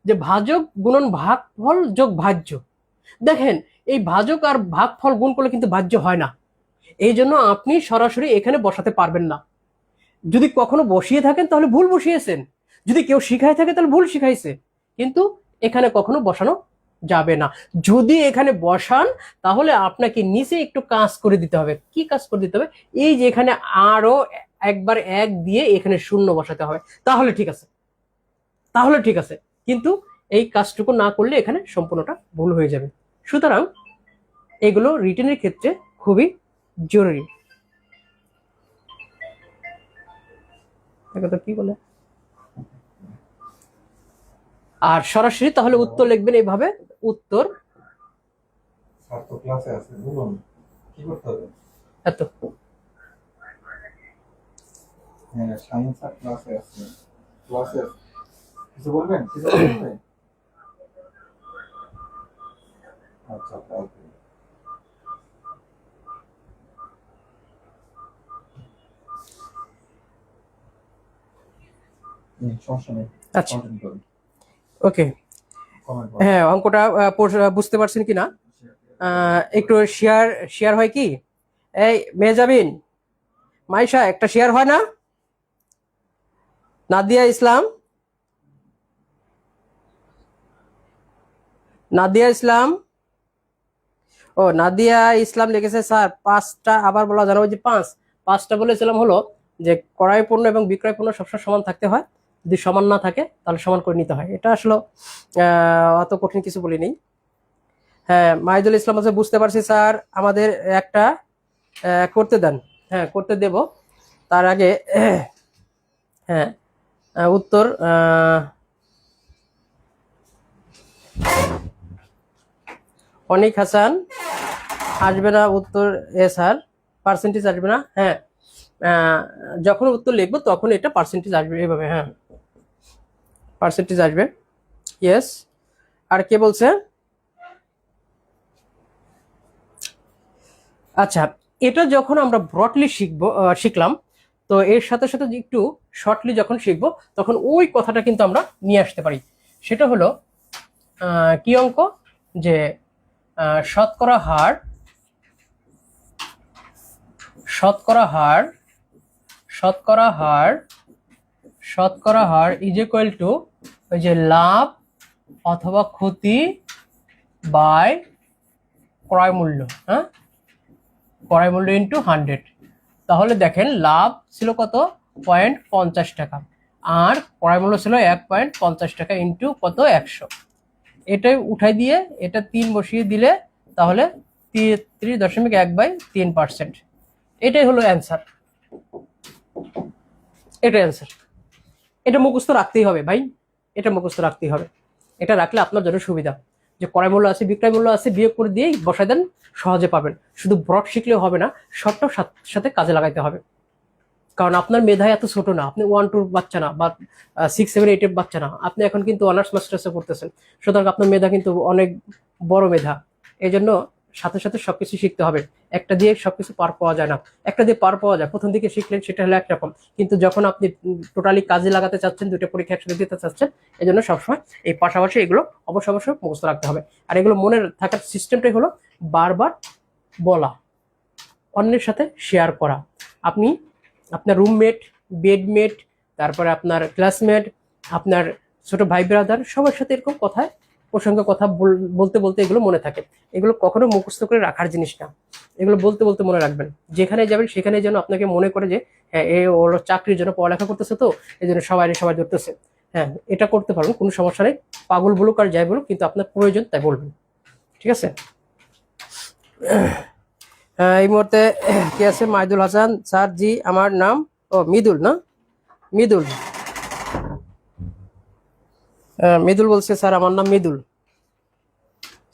A: যে ভাজক গুণন ভাগফল যোগ ভাজ্য, দেখেন এই ভাজক আর ভাগফল গুণ করলে কিন্তু ভাজ্য হয় না, এই জন্য আপনি সরাসরি এখানে বসাতে পারবেন না। যদি কখনো বসিয়ে থাকেন তাহলে ভুল বসিয়েছেন, যদি কেউ শিখাই থাকে তাহলে ভুল শিখাইছে, কিন্তু এখানে কখনো বসানো যাবে না। যদি এখানে বসান তাহলে আপনাকে নিচে একটু কাজ করে দিতে হবে। কি কাজ করে দিতে হবে? এই যে এখানে আরো একবার এক দিয়ে এখানে শূন্য বসাতে হবে, তাহলে ঠিক আছে, তাহলে ঠিক আছে। কিন্তু এই কাজটুকু না করলে এখানে সম্পূর্ণটা ভুল হয়ে যাবে। সুতরাং এগুলো রিটেনের ক্ষেত্রে খুবই জরুরি। কি বলে? আর সরাসরি তাহলে উত্তর লিখবেন এইভাবে, উত্তর এত। আচ্ছা ওকে, হ্যাঁ অঙ্কটা বুঝতে পারছেন কিনা একটু শেয়ার শেয়ার হয় কি? এই মেহজাবিন, মাইশা একটা শেয়ার হয় না? নাদিয়া ইসলাম, নাদিয়া ইসলাম, ও নাদিয়া ইসলাম লিখেছে স্যার 5টা, আবার বলা জানো যে 5টা বলেছিলাম হলো যে ক্রয় পণ্য এবং বিক্রয় পণ্য সবসময় সমান থাকতে হয়, যদি সমান না থাকে তাহলে সমান করে নিতে হয়। এটা আসলে অত কঠিন কিছু বলি নেই। হ্যাঁ মাহিদুল ইসলাম আছে, বুঝতে পারছি স্যার, আমাদের একটা করতে দেন। হ্যাঁ করতে দেব, তার আগে হ্যাঁ উত্তর অনিক হাসান আসবে না উত্তর, এ স্যার পার্সেন্টেজ আসবে না। হ্যাঁ যখন উত্তর লিখবো তখন এটা পার্সেন্টেজ আসবে, এইভাবে। হ্যাঁ পার্সেন্টেজ আসবে, ইয়েস। আর কে বলছে? আচ্ছা, এটা যখন আমরা ব্রডলি শিখলাম, তো এর সাথে সাথে একটু শর্টলি যখন শিখবো তখন ওই কথাটা কিন্তু আমরা নিয়ে আসতে পারি। সেটা হলো কি অঙ্ক? যে শতকরা হার, শতকরা হার, শতকরা হার, শতকরা হার ইজ ইকুয়াল টু ওই যে লাভ অথবা ক্ষতি বাই ক্রয় মূল্য। হ্যাঁ ক্রয় মূল্য ইন্টু 100। তাহলে দেখেন লাভ ছিল কত? 0.50 টাকা, আর ক্রয় মূল্য ছিল 1.50 টাকা ইন্টু কত? 100। এটাই উঠাই দিয়ে এটা 3 বসিয়ে দিলে তাহলে 33.1/3%। এটাই হলো অ্যান্সার, এটা অ্যান্সার। এটা মুখস্থ রাখতেই হবে ভাই, এটা মুখস্থ রাখতেই হবে। এটা রাখলে আপনার জন্য সুবিধা, যে ক্রয় মূল্য আছে বিক্রয় মূল্য আছে বিয়োগ করে দিয়েই বসাই দেন, সহজে পাবেন। শুধু ব্রড শিখলেও হবে না, শর্টটাও সাথে কাজে লাগাইতে হবে। কারণ আপনার মেধা এত ছোট না, আপনি 1-2 বাচ্চা না, বা 6-7-8 বাচ্চা না, আপনি এখন কিন্তু অনার্স মাস্টার্সে পড়তেছেন। সুতরাং আপনার মেধা কিন্তু অনেক বড় মেধা। এই জন্য সাথে সাথে সবকিছু শিখতে হবে। একটা দিয়ে সবকিছু পার পাওয়া যায় না, একটা দিয়ে পার পাওয়া যায়। প্রথম দিকে শিখলেন সেটা হলো একরকম, কিন্তু যখন আপনি টোটালি কাজে লাগাতে চাচ্ছেন, দুটো পরীক্ষা একসাথে দিতে চাচ্ছেন, এই জন্য সবসময় এই পাশাপাশি এগুলো অবশ্যই মুখস্থ রাখতে হবে। আর এগুলো মনে থাকার সিস্টেমটাই হলো বারবার বলা, অন্যের সাথে শেয়ার করা। আপনি আপনার রুমমেট, বেডমেট, তারপরে আপনার ক্লাসমেট, আপনার ছোট ভাই ব্রাদার, সবার সাথে এরকম কথায় প্রসঙ্গে কথা বলতে বলতে এগুলো মনে থাকে। এগুলো কখনো মুখস্থ করে রাখার জিনিস না, এগুলো বলতে বলতে মনে রাখবেন। যেখানে যাবেন সেখানে যেন আপনাকে মনে করে যে হ্যাঁ এ ওর চাকরির জন্য পড়ালেখা করতেছে, তো এই জন্য সবাই ধরতেছে। হ্যাঁ এটা করতে পারবেন, কোনো সমস্যা নেই। পাগল বলুক আর যাই বলুক, কিন্তু আপনার প্রয়োজন তাই বলবেন, ঠিক আছে? এই মুহূর্তে কে আছে? মাহিদুল হাসান স্যার, জি আমার নাম মিদুল, না মিদুল, মিদুল বলছে স্যার আমার নাম মিদুল।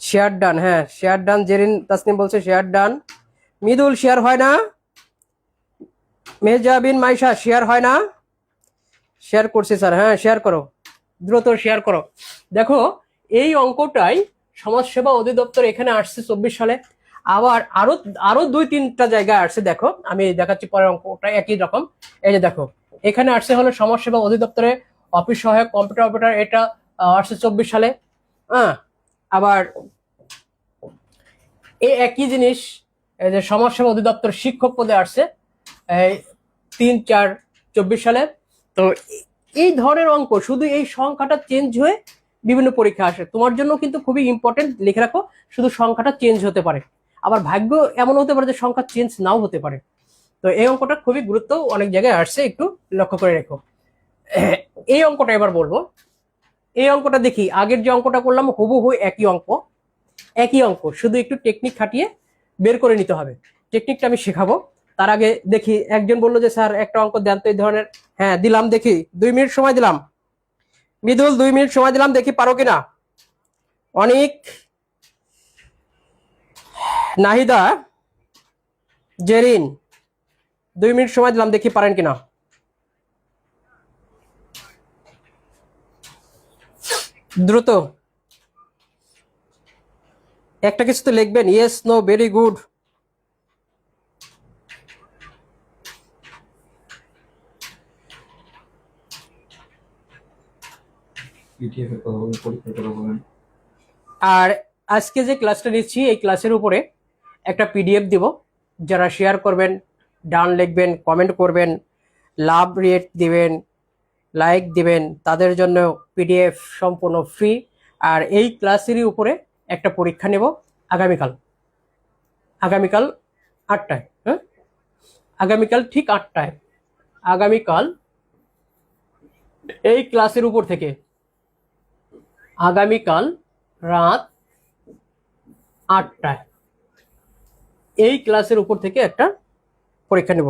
A: শেয়ার ডান, হ্যাঁ শেয়ার ডান। জেরিন তাসনিম বলছে শেয়ার ডান। মিদুল শেয়ার হয় না? মেহজাবিন মাইশা শেয়ার হয় না? শেয়ার করছি স্যার, হ্যাঁ শেয়ার করো, দ্রুত শেয়ার করো। দেখো এই অঙ্কটাই সমাজসেবা অধিদপ্তর এখানে আসছে 24 সালে, আবার আরো 2-3টা জায়গায় আসছে। দেখো আমি দেখাচ্ছি পরের অঙ্কটা একই রকম। এই যে দেখো এখানে আসছে হলো সমাজসেবা অধিদপ্তরে অফিস সহায়ক কম্পিউটার অপারেটর, এটা আসছে 24 সালে। হ্যাঁ আবার এই একই জিনিস এই যে সমাজসেবা অধিদপ্তর শিক্ষক পদে আসছে এই 3/4/24 সালে। তো এই ধরনের অঙ্ক শুধু এই সংখ্যাটা চেঞ্জ হয়ে বিভিন্ন পরীক্ষা আসে। তোমার জন্য কিন্তু খুবই ইম্পর্টেন্ট, লিখে রাখো, শুধু সংখ্যাটা চেঞ্জ হতে পারে, আবার ভাগ্য এমন হতে পারে যে সংখ্যা চেঞ্জ নাও হতে পারে। তো এই অঙ্কটা খুবই গুরুত্ব, অনেক জায়গায় আসছে, একটু লক্ষ্য করে রেখো। এই অঙ্কটা এবার বলবো। এই অঙ্কটা দেখি, আগের যে অঙ্কটা করলাম হুবহু একই অঙ্ক, একই অঙ্ক, শুধু একটু টেকনিক খাটিয়ে বের করে নিতে হবে। টেকনিকটা আমি শেখাবো। তার আগে দেখি, একজন বললো যে স্যার একটা অঙ্ক দেন তো এই ধরনের। হ্যাঁ দিলাম, দেখি 2 মিনিট সময় দিলাম। মৃদুল 2 মিনিট সময় দিলাম, দেখি পারো কিনা। অনেক, নাহিদা, জেরিন, 2 মিনিট সময় দিলাম, দেখি পারেন কিনা। দ্রুত একটা কিছু তো লিখবেন, ইয়েস নো, ভেরি গুড। আর আজকে যে ক্লাসটা নিচ্ছি এই ক্লাসের উপরে একটা পিডিএফ দিব। যারা শেয়ার করবেন, ডান লিখবেন, কমেন্ট করবেন, লাভ রেট দিবেন, লাইক দিবেন, তাদের জন্য পিডিএফ সম্পূর্ণ ফ্রি। আর এই ক্লাসেরই উপরে একটা পরীক্ষা নেব আগামীকাল, আগামীকাল 8টায়। হ্যাঁ, আগামীকাল ঠিক 8টায়, আগামীকাল এই ক্লাসের উপর থেকে আগামীকাল রাত 8টায় এই ক্লাসের উপর থেকে একটা পরীক্ষা নেব।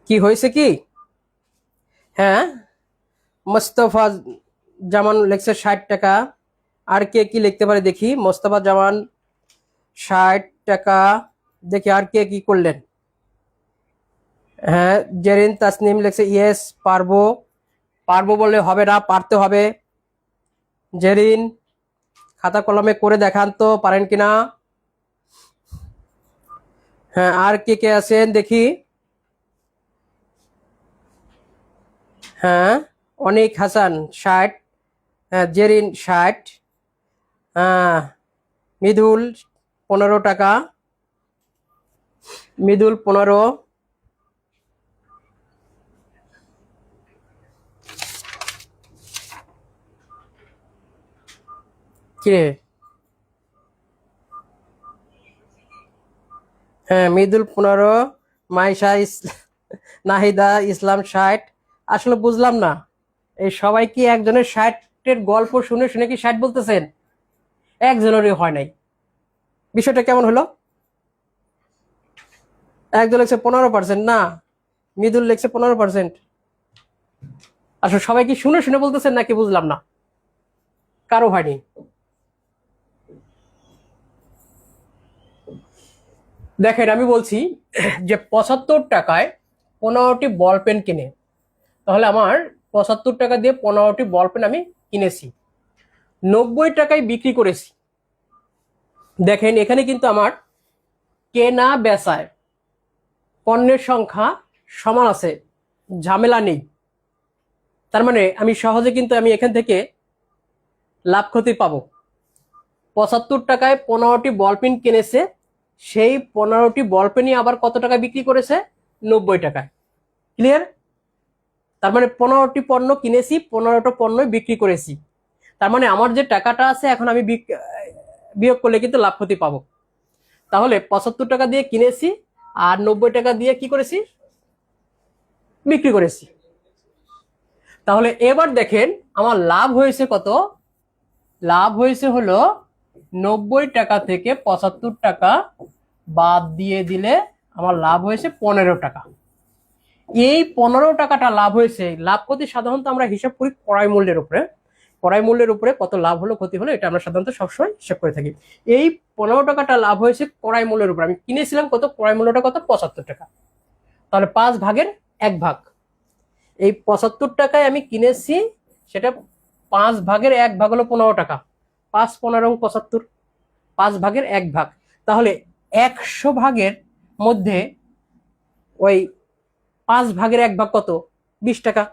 A: কি হয়েছে কি? হ্যাঁ, মোস্তফা জামান লিখছে 60 টাকা। আর কে কি লিখতে পারে দেখি। মোস্তফা জামান 60 টাকা। দেখি আর কে কি করলেন। হ্যাঁ, জেরিন তাসনিম লিখছে ইয়েস পারবো। পারবো বললে হবে না, পারতে হবে। জেরিন খাতা কলমে করে দেখান তো পারেন কিনা। হ্যাঁ, আর কে কে আছেন দেখি। হ্যাঁ, অনেক হাসান 60। হ্যাঁ, জেরিন 60। হ্যাঁ, মৃদুল 15 টাকা। মৃদুল 15। কে? হ্যাঁ, মৃদুল 15। মাইশা নাহিদা ইসলাম 60। আসলে বুঝলাম না, এই সবাই কি একজনের 60-এর গল্প শুনে শুনে কি 60 বলতেছেন? একজনেরই হয় নাই। বিষয়টা কেমন হলো? একজন লিখছে 15%, না মৃদুল লিখছে 15%। আসলে সবাই কি শুনে শুনে বলতেছেন নাকি বুঝলাম না, কারো হয়নি। দেখেন আমি বলছি যে 75 টাকায় 15টি বল পেন কিনে, তাহলে আমার 75 টাকা দিয়ে 15টি বল পেন আমি কিনেছি, 90 টাকায় বিক্রি করেছি। দেখেন এখানে কিন্তু আমার কেনা বেচায় পণ্যের সংখ্যা সমান আছে, ঝামেলা নেই। তার মানে আমি সহজে কিন্তু আমি এখান থেকে লাভ ক্ষতি পাবো। 75 টাকায় 15টি বল পেন কিনেছে, সেই 15টি বল পেনই আবার কত টাকায় বিক্রি করেছে? 90 টাকায়। ক্লিয়ার? তার মানে 15টি পণ্য কিনেছি, 15টা পণ্য বিক্রি করেছি। তার মানে আমার যে টাকাটা আছে এখন আমি বিয়োগ করলে কিন্তু লাভ ক্ষতি পাবো। তাহলে 75 টাকা দিয়ে কিনেছি আর 90 টাকা দিয়ে কি করেছি? বিক্রি করেছি। তাহলে এবার দেখেন আমার লাভ হয়েছে কত? লাভ হয়েছে হলো 90 টাকা থেকে 75 টাকা বাদ দিয়ে দিলে আমার লাভ হয়েছে 15 টাকা। এই 15 টাকাটা লাভ হয়েছে। লাভ ক্ষতি সাধারণত আমরা হিসাব করি ক্রয় মূল্যের উপরে, ক্রয় মূল্যের উপরে কত লাভ হলো ক্ষতি হলো এটা আমরা সাধারণত সবসময় হিসাব করে থাকি। এই 15 টাকাটা লাভ হয়েছে ক্রয় মূল্যের উপর। আমি কিনেছিলাম কত? ক্রয় মূল্যটা কত? 75 টাকা। তাহলে 5/1 ভাগ। এই 75 টাকায় আমি কিনেছি, সেটা 5/1 ভাগ হলো 15 টাকা। 5×15=75, 5/1 ভাগ। তাহলে 100 ভাগের মধ্যে ওই 5/1 ভাগ কত? 20 টাকা।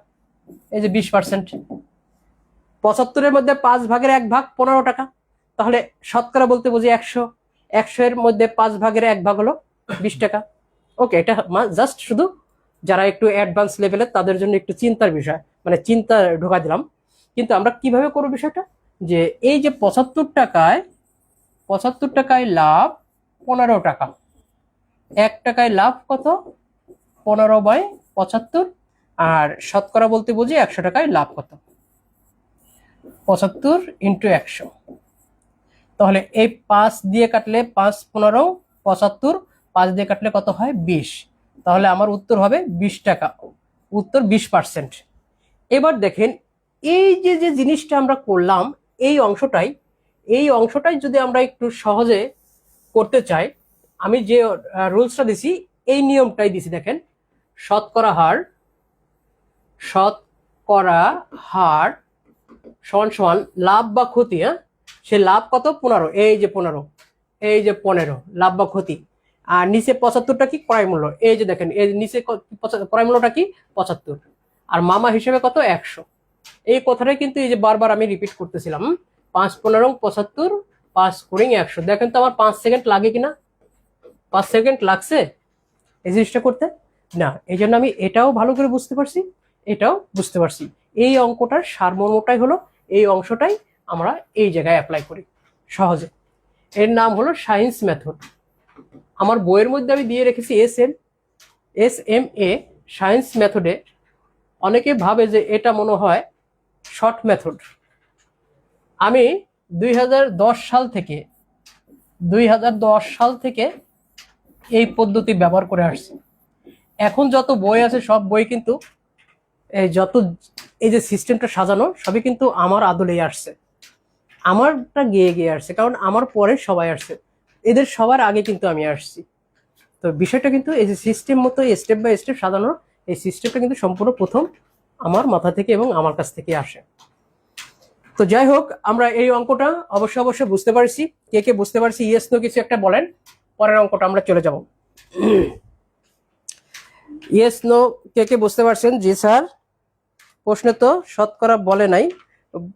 A: এই যে 20%। 75-এর মধ্যে 5/1 15 টাকা, তাহলে শতকরা বলতে বুঝি 100, 100-এর মধ্যে 5/1 হলো 20 টাকা। ওকে, এটা জাস্ট শুধু যারা একটু অ্যাডভান্স লেভেলের তাদের জন্য একটু চিন্তার বিষয়, মানে চিন্তা ঢোকা দিলাম। কিন্তু আমরা কিভাবে করবো বিষয়টা, যে এই যে 75 টাকায় লাভ 15 টাকা, 1 টাকায় লাভ কত, 15/75, আর শতকরা বলতে বুঝি 100 টাকায় লাভ কত, 75 × 100। তাহলে এই 5 দিয়ে কাটলে 5 15 75, 5 দিয়ে কাটলে কত হয় 20, তাহলে আমার উত্তর হবে 20 টাকা, উত্তর 20%। এবার দেখেন এই যে যে জিনিসটা আমরা করলাম, এই অংশটাই যদি আমরা একটু সহজে করতে চাই, আমি যে রুলসটা দিছি এই নিয়মটাই দিছি। দেখেন, শতকরা হার সমান সমান লাভ বা ক্ষতি। সে লাভ কত, 15, এই যে 15 লাভ বা ক্ষতি, আর নিচে 75টা কি ক্রয় মূল্য, এই যে দেখেন এই নিচে ক্রয় মূল্যটা কি 75, আর মামা হিসেবে কত 100। এই কথাটাই কিন্তু এই যে বারবার আমি রিপিট করতেছিলাম, 5 15 75, 5 × 100। দেখেন তো আমার 5 সেকেন্ড লাগে কিনা, 5 সেকেন্ড লাগছে এই জিনিসটা করতে না। এই জন্য আমি এটাও ভালো করে বুঝতে পারছি, এটাও বুঝতে পারছি। এই অঙ্কটার সারমর্মটাই হলো এই অংশটাই আমরা এই জায়গায় অ্যাপ্লাই করি সহজে। এর নাম হলো সায়েন্স মেথড। আমার বইয়ের মধ্যে আমি দিয়ে রেখেছি SMA সায়েন্স মেথডে। অনেকে ভাবে যে এটা মনে হয় শর্ট মেথড। আমি 2010 সাল থেকে এই পদ্ধতি ব্যবহার করে আসছি। এখন যত বই আছে সব বই কিন্তু এই যে সিস্টেমটা সাজানো সবই কিন্তু আমার আদলেই আসছে, আমারটা গিয়ে আসছে, কারণ আমার পরে সবাই আসছে, এদের সবার আগে কিন্তু আমি আসছি। তো বিষয়টা কিন্তু এই যে সিস্টেম মতো স্টেপ বাই স্টেপ সাজানোর এই সিস্টেমটা কিন্তু সম্পূর্ণ প্রথম আমার মাথা থেকে এবং আমার কাছ থেকে আসে। তো যাই হোক, আমরা এই অঙ্কটা অবশ্যই বুঝতে পারছি। কে বুঝতে পারছি ইয়েস নো কিছু একটা বলেন, পরের অঙ্কটা আমরা চলে যাব। ইয়েস নো কে বুঝতে পারছেন? জি স্যার। প্রশ্নে তো শতকরা বলে নাই,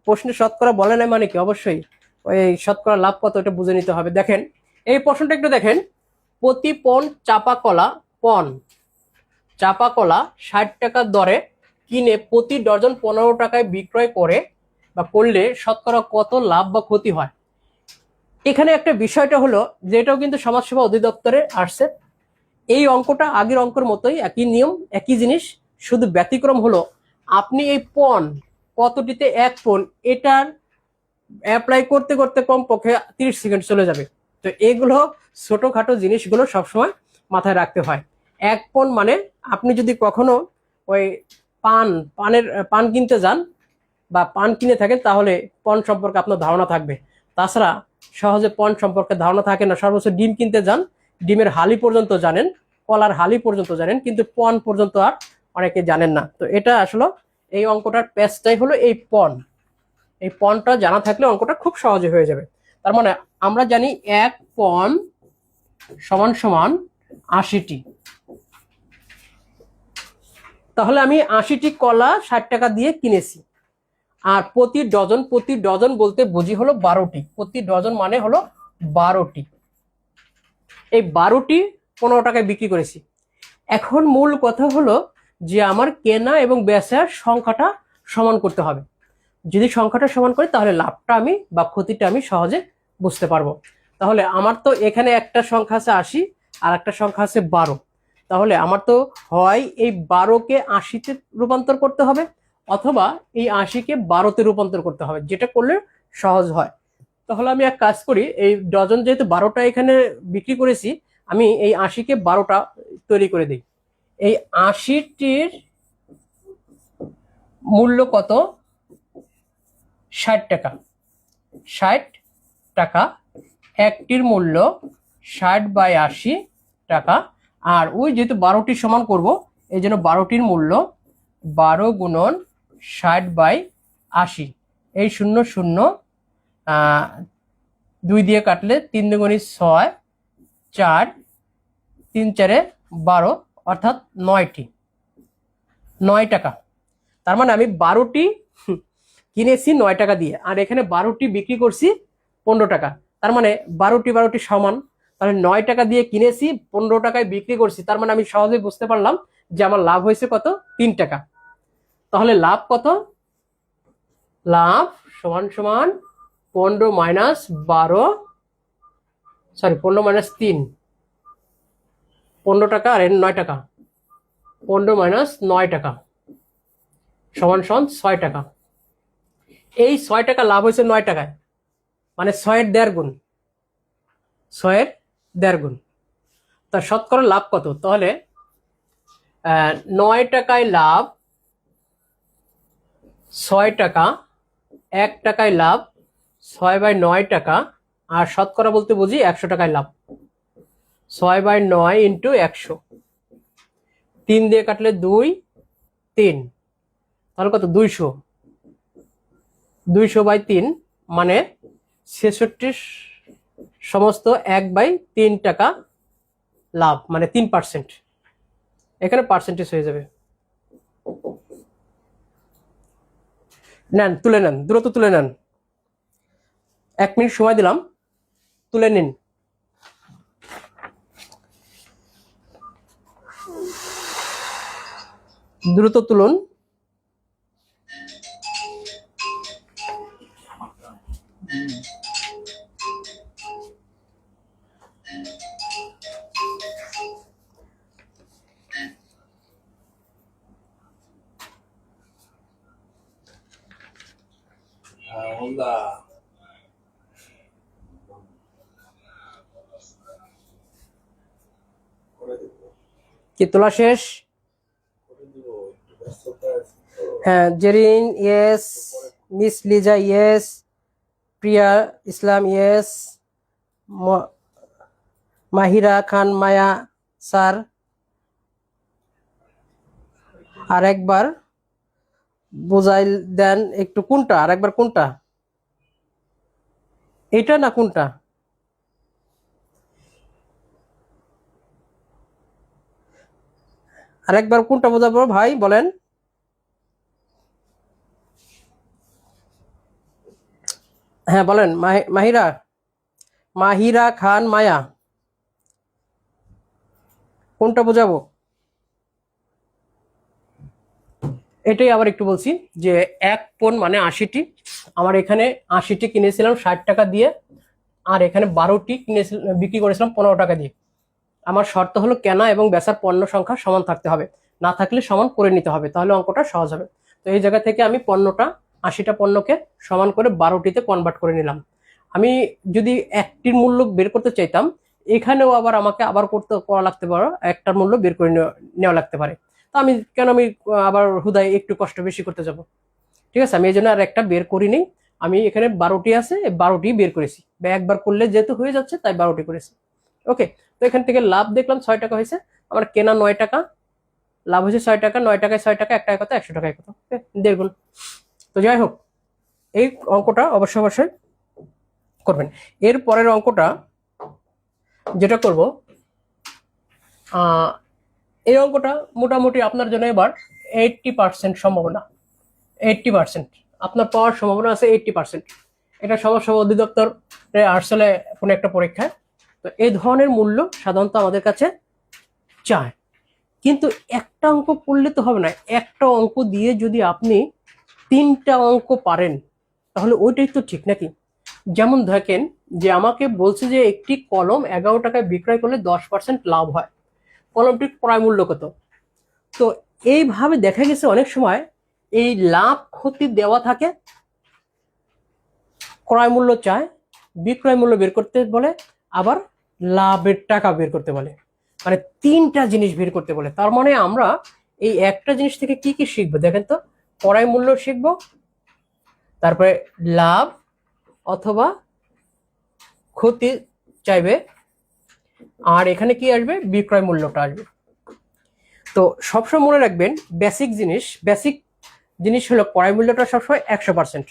A: প্রশ্নে শতকরা বলে নাই মানে কি, অবশ্যই ওই শতকরা লাভ কত এটা বুঝে নিতে হবে। দেখেন এই প্রশ্নটা একটু দেখেন, প্রতি পণ চাপা কলা 60 টাকার দরে কিনে প্রতি ডজন 15 টাকায় বিক্রয় করলে শতকরা কত লাভ বা ক্ষতি হয়। এখানে একটা বিষয়টা হলো যে এটাও কিন্তু সমাজসেবা অধিদপ্তরে আসছে। এই অঙ্কটা আগের অঙ্কের মতোই, একই নিয়ম একই জিনিস, শুধু ব্যতিক্রম হলো আপনি এই পণ কতটিতে 1 পণ এটার অ্যাপ্লাই করতে কমপক্ষে 30 সেকেন্ড চলে যাবে। তো এগুলো ছোটখাটো জিনিসগুলো সবসময় মাথায় রাখতে হয়। 1 পণ মানে আপনি যদি কখনো ওই পান কিনতে যান বা পান কিনে থাকেন, তাহলে পণ সম্পর্কে আপনার ধারণা থাকবে। তাছাড়া সহজে পণ সম্পর্কে ধারণা থাকে না। সর্বোচ্চ ডিম কিনতে যান, ডিমের হালি পর্যন্ত জানেন, কলার হালি পর্যন্ত জানেন, কিন্তু পণ পর্যন্ত আর অনেকে জানেন না। তো এটা আসলে এই অঙ্কটার পেজটাই হলো এই পণটা জানা থাকলে অঙ্কটা খুব সহজে হয়ে যাবে। তার মানে আমরা জানি 1 পণ সমান 80টি। তাহলে আমি 80টি কলা 60 টাকা দিয়ে কিনেছি, আর প্রতি ডজন বলতে বুঝি হলো 12টি, প্রতি ডজন মানে হলো 12টি। এই 12টি 15 টাকায় বিক্রি করেছি। এখন মূল কথা হলো যে আমার কেনা এবং বেচার সংখ্যাটা সমান করতে হবে। যদি সংখ্যাটা সমান করি তাহলে লাভটা আমি বা ক্ষতিটা আমি সহজে বুঝতে পারবো। তাহলে আমার তো এখানে একটা সংখ্যা আছে 80 আর একটা সংখ্যা আছে 12। তাহলে আমার তো হয় এই 12কে 80-তে রূপান্তর করতে হবে, অথবা এই 80-কে 12-তে রূপান্তর করতে হবে, যেটা করলে সহজ হয়। তাহলে আমি এক কাজ করি, এই ডজন যেহেতু 12টা এখানে বিক্রি করেছি, আমি এই 80-কে 12টা তৈরি করে দিই। এই 80টির মূল্য কত? 60 টাকা। 60 টাকা, একটির মূল্য 60/80 টাকা। আর ওই যেহেতু 12টি সমান করব, এই জন্য 12টির মূল্য 12 × 60/80। এই 00 2 দিয়ে কাটলে 3 × 6, 4, 3 4 12, অর্থাৎ 9 টাকা। তার মানে আমি 12টি কিনেছি 9 টাকা দিয়ে, আর এখানে 12টি বিক্রি করছি 15 টাকা। তার মানে 12টি সমান, তাহলে 9 টাকা দিয়ে কিনেছি, 15 টাকায় বিক্রি করছি, তার মানে আমি সহজেই বুঝতে পারলাম যে আমার লাভ হয়েছে কত, 3 টাকা। তাহলে লাভ কত, লাভ সমান সমান 15 মাইনাস 12, সরি 15 মাইনাস 3, 15 টাকা আর 9 টাকা, 15 মাইনাস 9 টাকা সমান সমান 6 টাকা। এই 6 টাকা লাভ হয়েছে 9 টাকায়, মানে 6-এর 1.5 গুণ, 6-এর 1.5 গুণ। তা শতকরা লাভ কত, তাহলে 9 টাকায় লাভ 6 টাকা, 1 টাকায় লাভ 6/9 টাকা, আর শতকরা বলতে বুঝি 100 টাকায় লাভ। 6/9 ইন্টু 100, 3 দিয়ে কাটলে 2, 3, তাহলে কত, 200, 200/3 মানে 66 সমস্ত 1/3 টাকা লাভ, মানে 3%। এখানে পার্সেন্টেজ হয়ে যাবে। নেন, তুলে নেন, দ্রুত তুলে নেন, 1 মিনিট সময় দিলাম, তুলে নিন। দ্রুত তুলুন। কি তোলা শেষ? হ্যাঁ, Zerin yes, miss Liza yes, Priya Islam yes, Mahira Khan Maya sir. আর একবার বুঝাই দেন একটু, কোনটা, আর একবার কোনটা, এটা না কোনটা? আরেকবার কোনটা বোঝাবো ভাই, বলেন। হ্যাঁ বলেন, মাহিরা, মাহিরা খান মায়া, কোনটা বোঝাবো? এটাই আবার একটু বলছি যে 1 পণ মানে 80টি, আমার এখানে 80টি কিনেছিলাম 60 টাকা দিয়ে, আর এখানে 12টি কিনেছিলাম, বিক্রি করেছিলাম 15 টাকা দিয়ে। আমার শর্ত হলো কেনা এবং বেচার পণ্য সংখ্যা সমান থাকতে হবে, না থাকলে সমান করে নিতে হবে, তাহলে অঙ্কটা সহজ হবে। তো এই জায়গা থেকে আমি 80টা পণ্যকে সমান করে 12টিতে কনভার্ট করে নিলাম। আমি যদি একটির মূল্য বের করতে চাইতাম, এখানেও আবার আমাকে আবার করা লাগতে পারে, একটার মূল্য বের করে নেওয়া লাগতে পারে। তো আমি আবার হুদায় একটু কষ্ট বেশি করতে যাব? ঠিক আছে, আমি এই জন্য আর একটা বের করিনি। আমি এখানে 12টি আছে, 12টি বের করেছি, বা একবার করলে যেহেতু হয়ে যাচ্ছে তাই 12টি করেছি। ওকে, তো এখান থেকে লাভ দেখলাম 6 টাকা হয়েছে, আমার কেনা 9 টাকা, লাভ হয়েছে 6 টাকা, 9 টাকায় 6 টাকা, 1 টাকা কত, 100 টাকায় কত, 1.5 গুণ। তো যাই হোক, এই অঙ্কটা অবশ্যই করবেন। এর পরের অঙ্কটা যেটা করব, এই অঙ্কটা মোটামুটি আপনার জন্য এবার 80% সম্ভাবনা, 80% আপনার পাওয়ার সম্ভাবনা আছে, 80%। এটা সমাজসেবা অধিদপ্তরে আসলে কোনো একটা পরীক্ষায়। তো এই ধরনের মূল্য সাধারণত আমাদের কাছে চায়, কিন্তু একটা অঙ্ক পড়লে তো হবে না, একটা অঙ্ক দিয়ে যদি আপনি 3টা অঙ্ক পারেন তাহলে ওইটাই তো ঠিক, নাকি? যেমন দেখেন যে আমাকে বলছে যে একটি কলম 11 টাকায় বিক্রয় করলে 10% লাভ হয়, কলমটির ক্রয় মূল্য কত? তো এইভাবে দেখা গেছে অনেক সময় এই লাভ ক্ষতি দেওয়া থাকে, ক্রয় মূল্য চায়, বিক্রয় মূল্য বের করতে বলে, আবার লাভের টাকা বের করতে বলে, মানে 3টা জিনিস বের করতে বলে। তার মানে আমরা এই একটা জিনিস থেকে কি কি শিখবো দেখেন তো, ক্রয় মূল্য শিখবো, তারপরে লাভ অথবা ক্ষতি চাইবে, আর এখানে কি আসবে, বিক্রয় মূল্যটা আসবে। তো সবসময় মনে রাখবেন বেসিক জিনিস হলো ক্রয় মূল্যটা সবসময় 100%,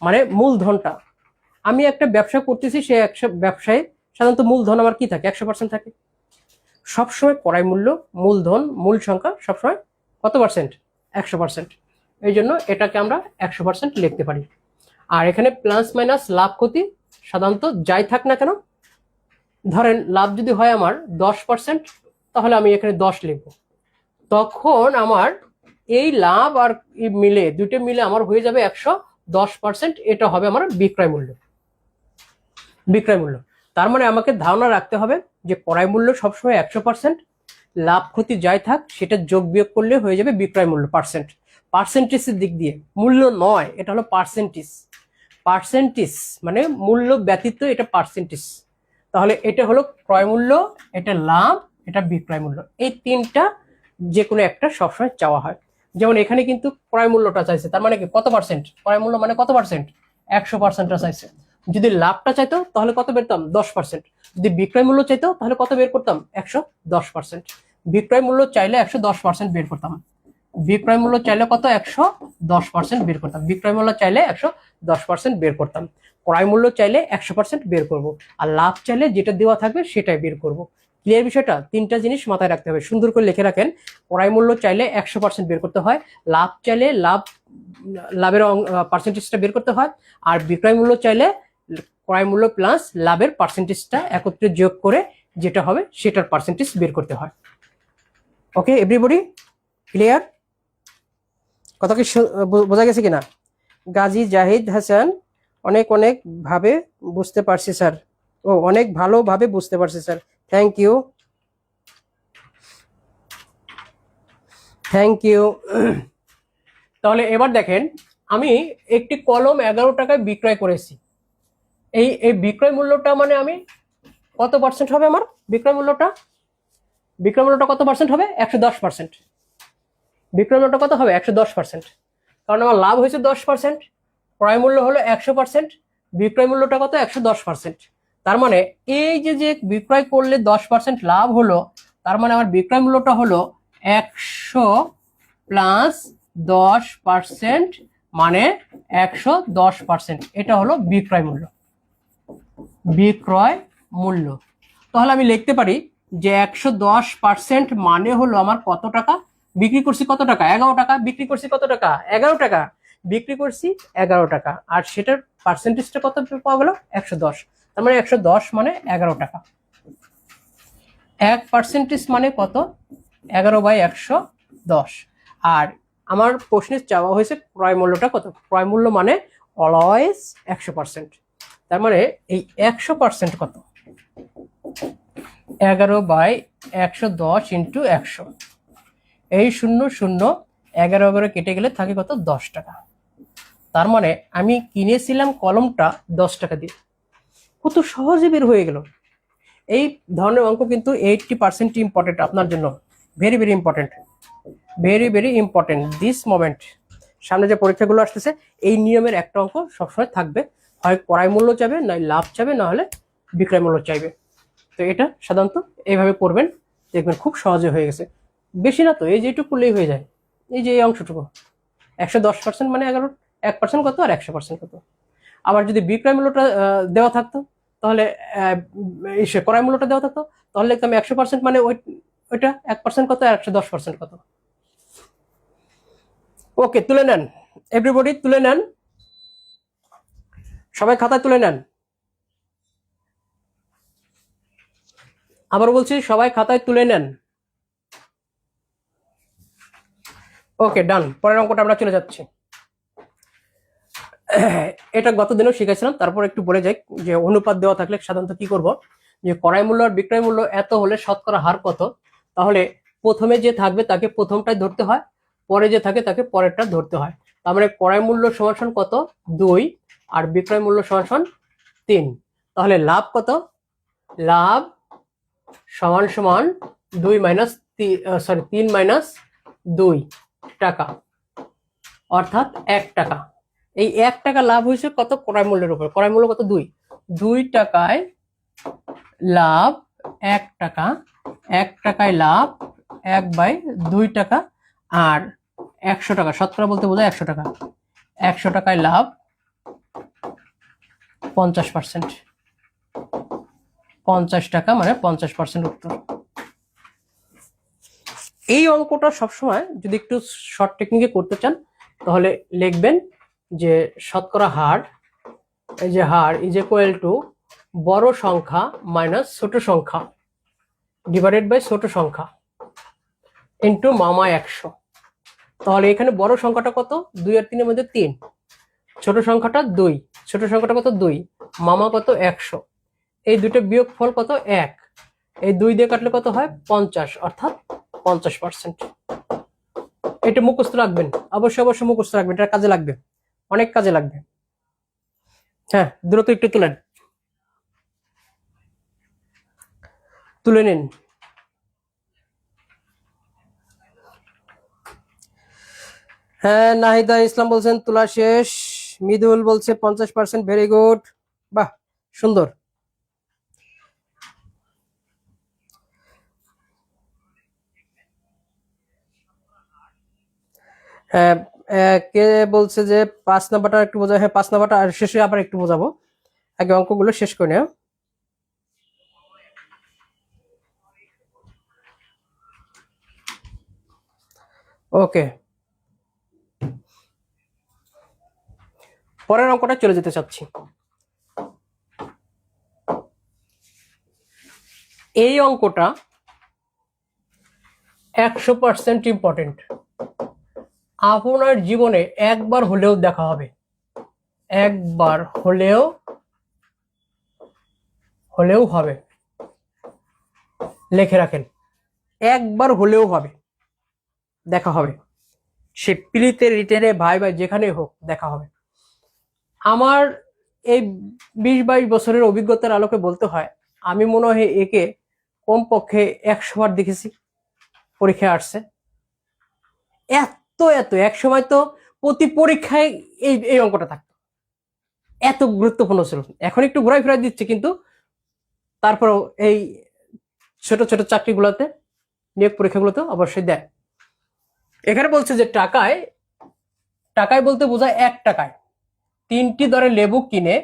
A: মানে মূলধনটা। আমি একটা ব্যবসা করতেছি, সে ব্যবসায় সাধারণত মূলধন আমার কি থাকে, 100% থাকে। সবসময় ক্রয় মূল্য, মূলধন, মূল সংখ্যা সবসময় কত পার্সেন্ট, 100%। এই জন্য এটাকে আমরা 100% লিখতে পারি। আর এখানে প্লাস মাইনাস লাভ ক্ষতি সাধারণত যাই থাক না কেন, ধরেন লাভ যদি হয় আমার 10%, তাহলে আমি এখানে 10 লিখব। তখন আমার এই লাভ আর মিলে দুটো মিলে আমার হয়ে যাবে 110%। এটা হবে আমার বিক্রয় মূল্য। বিক্রয় মূল্য তার মানে আমাকে ধারণা রাখতে হবে যে ক্রয় মূল্য সবসময় 100%, লাভ ক্ষতি যাই থাক সেটা যোগ বিয়োগ করলে হয়ে যাবে বিক্রয় মূল্য পার্সেন্ট। পার্সেন্টেজের দিক দিয়ে মূল্য নয়, এটা হলো পার্সেন্টেজ। পার্সেন্টেজ মানে মূল্য ব্যতীত এটা পার্সেন্টেজ। তাহলে এটা হলো ক্রয় মূল্য, এটা লাভ, এটা বিক্রয় মূল্য। এই তিনটা যে কোনো একটা সবসময় চাওয়া হয়। যেমন এখানে কিন্তু ক্রয় মূল্যটা চাইছে, তার মানে কি কত পার্সেন্ট? ক্রয় মূল্য মানে কত পার্সেন্ট? 100%টা চাইছে। যদি লাভটা চাইতো তাহলে কত বেরতাম? 10%। যদি বিক্রয় মূল্য চাইতো তাহলে কত বের করতাম? 110%। বিক্রয় মূল্য চাইলে 110% বের করতাম। বিক্রয় মূল্য চাইলে কত? 110% বের করতাম। বিক্রয় মূল্য চাইলে 110% বের করতাম। ক্রয় মূল্য চাইলে 100% বের করব। আর লাভ চাইলে যেটা দেওয়া থাকবে সেটাই বের করব। ক্লিয়ার বিষয়টা? তিনটা জিনিস মাথায় রাখতে হবে, সুন্দর করে লিখে রাখেন। ক্রয় মূল্য চাইলে 100% বের করতে হয়, লাভ চাইলে লাভের পার্সেন্টেজটা বের করতে হয়, আর বিক্রয় মূল্য চাইলে ক্রয় মূল্য প্লাস লাভের পার্সেন্টেজটা একত্রে যোগ করে যেটা হবে সেটার পার্সেন্টেজ বের করতে হয়। ওকে এভরিবডি, ক্লিয়ার? কথা কি বোঝা গেছে কিনা? গাজী জাহিদ হাসান, অনেক অনেক ভাবে বুঝতে পারছি স্যার। ও অনেক ভালোভাবে বুঝতে পারছি sir, thank you, thank you. তাহলে এবার দেখেন, আমি একটি কলম 11 টাকায় বিক্রয় করেছি। এই বিক্রয় মূল্যটা মানে আমি কত পার্সেন্ট হবে আমার বিক্রয় মূল্যটা? বিক্রয় মূল্যটা কত পার্সেন্ট হবে? 110%। বিক্রয় মূল্যটা কত হবে? 110%। কারণ আমার লাভ হয়েছে 10%, ক্রয় মূল্য হলো 100%, বিক্রয় মূল্যটা কত? 110%। তার মানে এই যে বিক্রয় করলে 10% লাভ হলো, তার মানে আমার বিক্রয় মূল্যটা হলো 100 প্লাস 10%, মানে 110%। এটা হলো বিক্রয় মূল্য। বিক্রয় মূল্য। তাহলে আমি লিখতে পারি যে 110% মানে হলো আমার কত টাকা? বিক্রি করছি কত টাকা? 11 টাকা। বিক্রি করছি কত টাকা? 11 টাকা। বিক্রি করছি 11 টাকা, আর সেটার পার্সেন্টেজটা কত পাওয়া গেল? 110। তার মানে 110 মানে 11 টাকা। 1% মানে কত? 11/110। আর আমার প্রশ্নে চাওয়া হয়েছে ক্রয় মূল্যটা কত? ক্রয় মূল্য মানে অলওয়েজ 100%। তার মানে এই 100% কত? 11/110 ইন্টু 100। এই 0 11 কেটে গেলে থাকে কত? 10 টাকা। তার মানে আমি কিনেছিলাম কলমটা 10 টাকা দিয়ে। কত সহজে বের হয়ে গেল। এই ধরনের অঙ্ক কিন্তু 80% ইম্পর্টেন্ট আপনার জন্য, very very important, very very important this moment. সামনে যে পরীক্ষাগুলো আসতেছে এই নিয়মের একটা অঙ্ক সবসময় থাকবে, হয় ক্রয় মূল্য চাইবে, নয় লাভ চাইবে, না হলে বিক্রয় মূল্য চাইবে। তো এটা সাধারণত এইভাবে করবেন, দেখবেন খুব সহজে হয়ে গেছে। বেশি না তো, এই যেটুকু করলেই হয়ে যায়। এই যে এই অংশটুকু 110% মানে 1% কত আর 100% কত। আবার যদি বিক্রয় মূল্যটা দেওয়া থাকতো, তাহলে ক্রয় মূল্যটা দেওয়া থাকতো, তাহলে লিখতাম 100% মানে ওইটা 1% কত আর 110% কত। ওকে, তুলে নেন এভরিবডি, তুলে নেন, সবাই খাতায় তুলে নেন। আবার বলছি, সবাই খাতায় তুলে নেন। ওকে ডান, পরের অঙ্কটা আমরা চলে যাচ্ছি। এটা গত দিনও শিখেছিলাম, তারপর একটু বলে যাই যে অনুপাত দেওয়া থাকলে সাধারণত কি করব, যে ক্রয় মূল্য আর বিক্রয় মূল্য এত হলে শতকরা হার কত। তাহলে প্রথমে যে থাকবে তাকে প্রথমটাই ধরতে হয়, পরে যে থাকে তাকে পরেরটা ধরতে হয়। তার মানে ক্রয় মূল্য সমান কত? 2, আর বিক্রয় মূল্য সমান 3। তাহলে লাভ কত? লাভ সমান সমান 2 মাইনাস 3 মাইনাস 2 টাকা, অর্থাৎ 1 টাকা। এই 1 টাকা লাভ হয়েছে কত? ক্রয় মূল্যের উপর। ক্রয় মূল্য কত? 2। 2 টাকায় লাভ 1 টাকা, 1 টাকায় লাভ 1/2 টাকা, আর 100 টাকা, শতকরা বলতে বোঝায় 100 টাকা। 100 টাকায় লাভ 50%। 50 টাকা মানে 50% উত্তর। এই অঙ্কটা সবসময় যদি একটু শর্ট টেকনিকে করতে চান তাহলে লিখবেন যে শতকরা হার, এই যে হার ইজ ইকুয়াল টু বড় সংখ্যা মাইনাস ছোট সংখ্যা ডিভাইডেড বাই ছোট সংখ্যা ইন্টু মামা 100। তাহলে এখানে বড় সংখ্যাটা কত, 2 আর 3 এর মধ্যে 3, ছোট সংখ্যাটা 2, ছোট সংখ্যাটা কত 2, মামা কত 100, এই দুটো বিয়োগ ফল কত 1, এই 2 দিয়ে কাটলে কত হয় 50, অর্থাৎ 50%। এটা মুখস্থ রাখবেন, অবশ্যই অবশ্যই মুখস্থ রাখবেন, এটা কাজে লাগবে, অনেক কাজে লাগবে। হ্যাঁ, দ্রুত একটু তুলে নিন। হ্যাঁ, নাহিদা ইসলাম বলছেন তোলা শেষ। মৃদুল বলছে 50%, ভেরি গুড, বাহ সুন্দর। হ্যাঁ, কে বলছে যে 5 নাম্বারটা একটু বোঝা, হ্যাঁ 5 নাম্বারটা আর শেষে আবার একটু বোঝাবো, আগে অঙ্কগুলো শেষ করে নেওয়া। ওকে, পরের অঙ্কটা চলে যেতে চাচ্ছি। এই অঙ্কটা 100% ইম্পর্টেন্ট, আপনার জীবনে একবার হলেও দেখা হবে, একবার হলেও হবে, লিখে রাখেন, একবার হলেও হবে, দেখা হবে, সে প্রিলিতে রিটেনে ভাই যেখানে হোক দেখা হবে। আমার এই 20-22 বছরের অভিজ্ঞতার আলোকে বলতে হয়, আমি মনে হয় একে কমপক্ষে 100 বার দেখেছি, পরীক্ষায় আসছে। এত এক সময় তো প্রতি পরীক্ষায় এই অঙ্কটা থাকতো, এত গুরুত্বপূর্ণ ছিল। এখন একটু ঘুরাই ফিরাই দিচ্ছে, কিন্তু তারপরেও এই ছোট ছোট চাকরিগুলোতে, নিয়োগ পরীক্ষাগুলোতে অবশ্যই দেয়। এখানে বলছে যে টাকায় বলতে বোঝায় 1 টাকায় 3টি দরে লেবু কিনে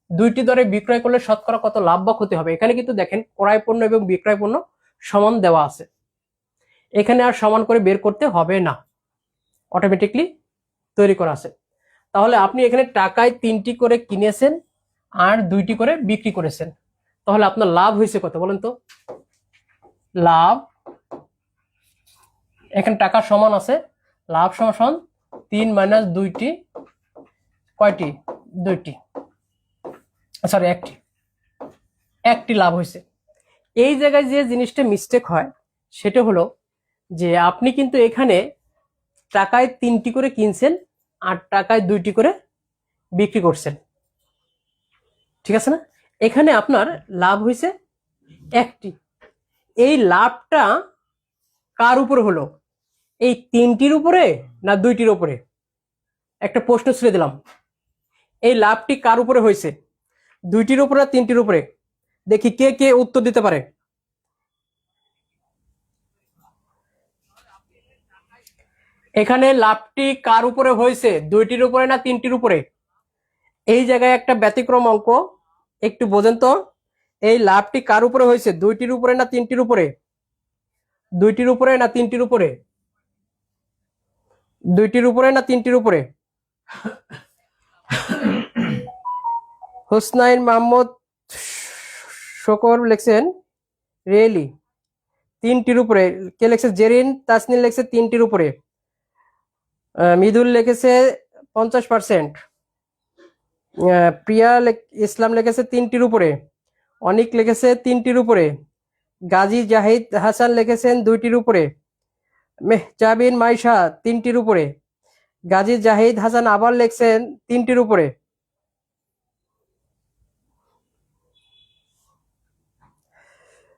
A: 2টি দরে বিক্রয় করলে শতকরা কত লাভ বা ক্ষতি হবে। এখানে কিন্তু দেখেন ক্রয় পণ্য এবং বিক্রয় পণ্য সমান দেওয়া আছে, এখানে আর সমান করে বের করতে হবে না, অটোমেটিকলি তৈরি করা আছে। তাহলে আপনি এখানে টাকায় 3টি করে কিনেছেন আর 2টি করে বিক্রি করেছেন, তাহলে আপনার লাভ হয়েছে কত বলেন তো? লাভ, এখানে টাকা সমান আছে, লাভ সমান 3 মাইনাস 2টি, কয়টি? 2টি, সরি একটি লাভ হয়েছে। এই জায়গায় যে জিনিসটা মিস্টেক হয় সেটা হলো যে আপনি কিন্তু এখানে টাকায় 3টি করে কিনছেন আর টাকায় 2টি করে বিক্রি করছেন, ঠিক আছে না? এখানে আপনার লাভ হয়েছে একটি। এই লাভটা কার উপরে হলো, এই 3টির উপরে না 2টির উপরে? একটা প্রশ্ন ছুড়ে দিলাম, এই লাভটি কার উপরে হয়েছে, 2টির উপরে না 3টির উপরে? দেখি কে কে উত্তর দিতে পারে। এখানে লাভটি কার উপরে হয়েছে, 2টির উপরে না 3টির উপরে? এই জায়গায় একটা ব্যতিক্রম অঙ্ক, একটু বোঝেন তো, এই লাভটি কার উপরে হয়েছে, 2টির উপরে না 3টির উপরে? 2টির উপরে না 3টির উপরে? 2টির উপরে না 3টির উপরে? হোসনাইন মাহমুদ শকর লিখছেন রিয়েলি 3টির উপরে। কে লিখছে? জেরিন তাসনিল লিখছে 3টির উপরে। মৃদুল লিখেছে 50%। প্রিয়া ইসলাম লিখেছে 3টির উপরে। অনিক লিখেছে 3টির উপরে। গাজী জাহিদ হাসান লিখেছেন 2টির উপরে। মেহজাবিন মাইশা 3টির উপরে। গাজী জাহিদ হাসান আবার লিখছেন 3টির উপরে।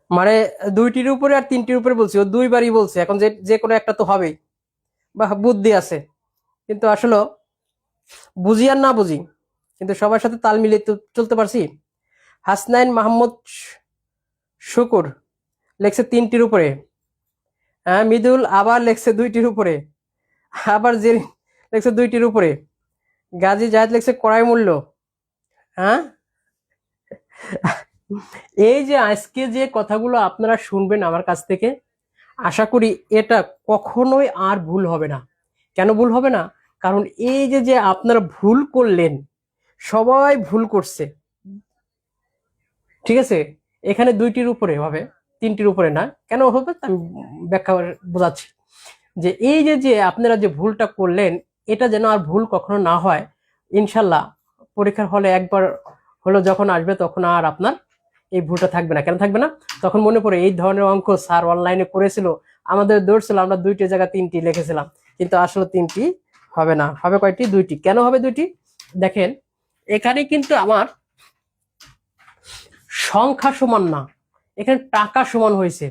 A: মানে 2টির উপরে আর 3টির উপরে বলছি, ও 2বারই বলছে, এখন যে কোনো একটা তো হবেই, বা বুদ্ধি আছে। কিন্তু আসলে বুঝি আর না বুঝি, কিন্তু সবার সাথে তাল মিলিয়ে চলতে পারছি। হাসনাইন মাহমুদ শুকুর লেখছে 3টির উপরে। হ্যাঁ, মৃদুল আবার লেখছে 2টির উপরে। আবার জেরিন লেখছে 2টির উপরে। গাজী জাহেদ লেখছে ক্রয় মূল্য। হ্যাঁ, এই যে আজকে যে কথাগুলো আপনারা শুনবেন আমার কাছ থেকে, আশা করি এটা কখনোই আর ভুল হবে না। কেন ভুল হবে না? কারণ এই যে যে আপনারা ভুল করলেন, সবাই ভুল করছে, ঠিক আছে? এখানে 2টির উপরে হবে, 3টির উপরে না। কেন হবে আমি ব্যাখ্যা করে বোঝাচ্ছি। যে এই যে যে আপনারা যে ভুলটা করলেন, এটা যেন আর ভুল কখনো না হয়। ইনশাল্লাহ পরীক্ষার হলে একবার হলো যখন আসবে, তখন আর আপনার এই ভুলটা থাকবে না। কেন থাকবে না? তখন মনে পড়ে এই ধরনের অঙ্ক স্যার অনলাইনে করেছিল, আমাদের দৌড় ছিল, আমরা 2টি জায়গায় 3টি লিখেছিলাম, কিন্তু আসলে 3টি হবে না, হবে কয়টি? 2টি। কেন হবে 2টি? দেখেন, এখানে কিন্তু আমার সংখ্যা সমান না, এখানে টাকা সমান হয়েছে।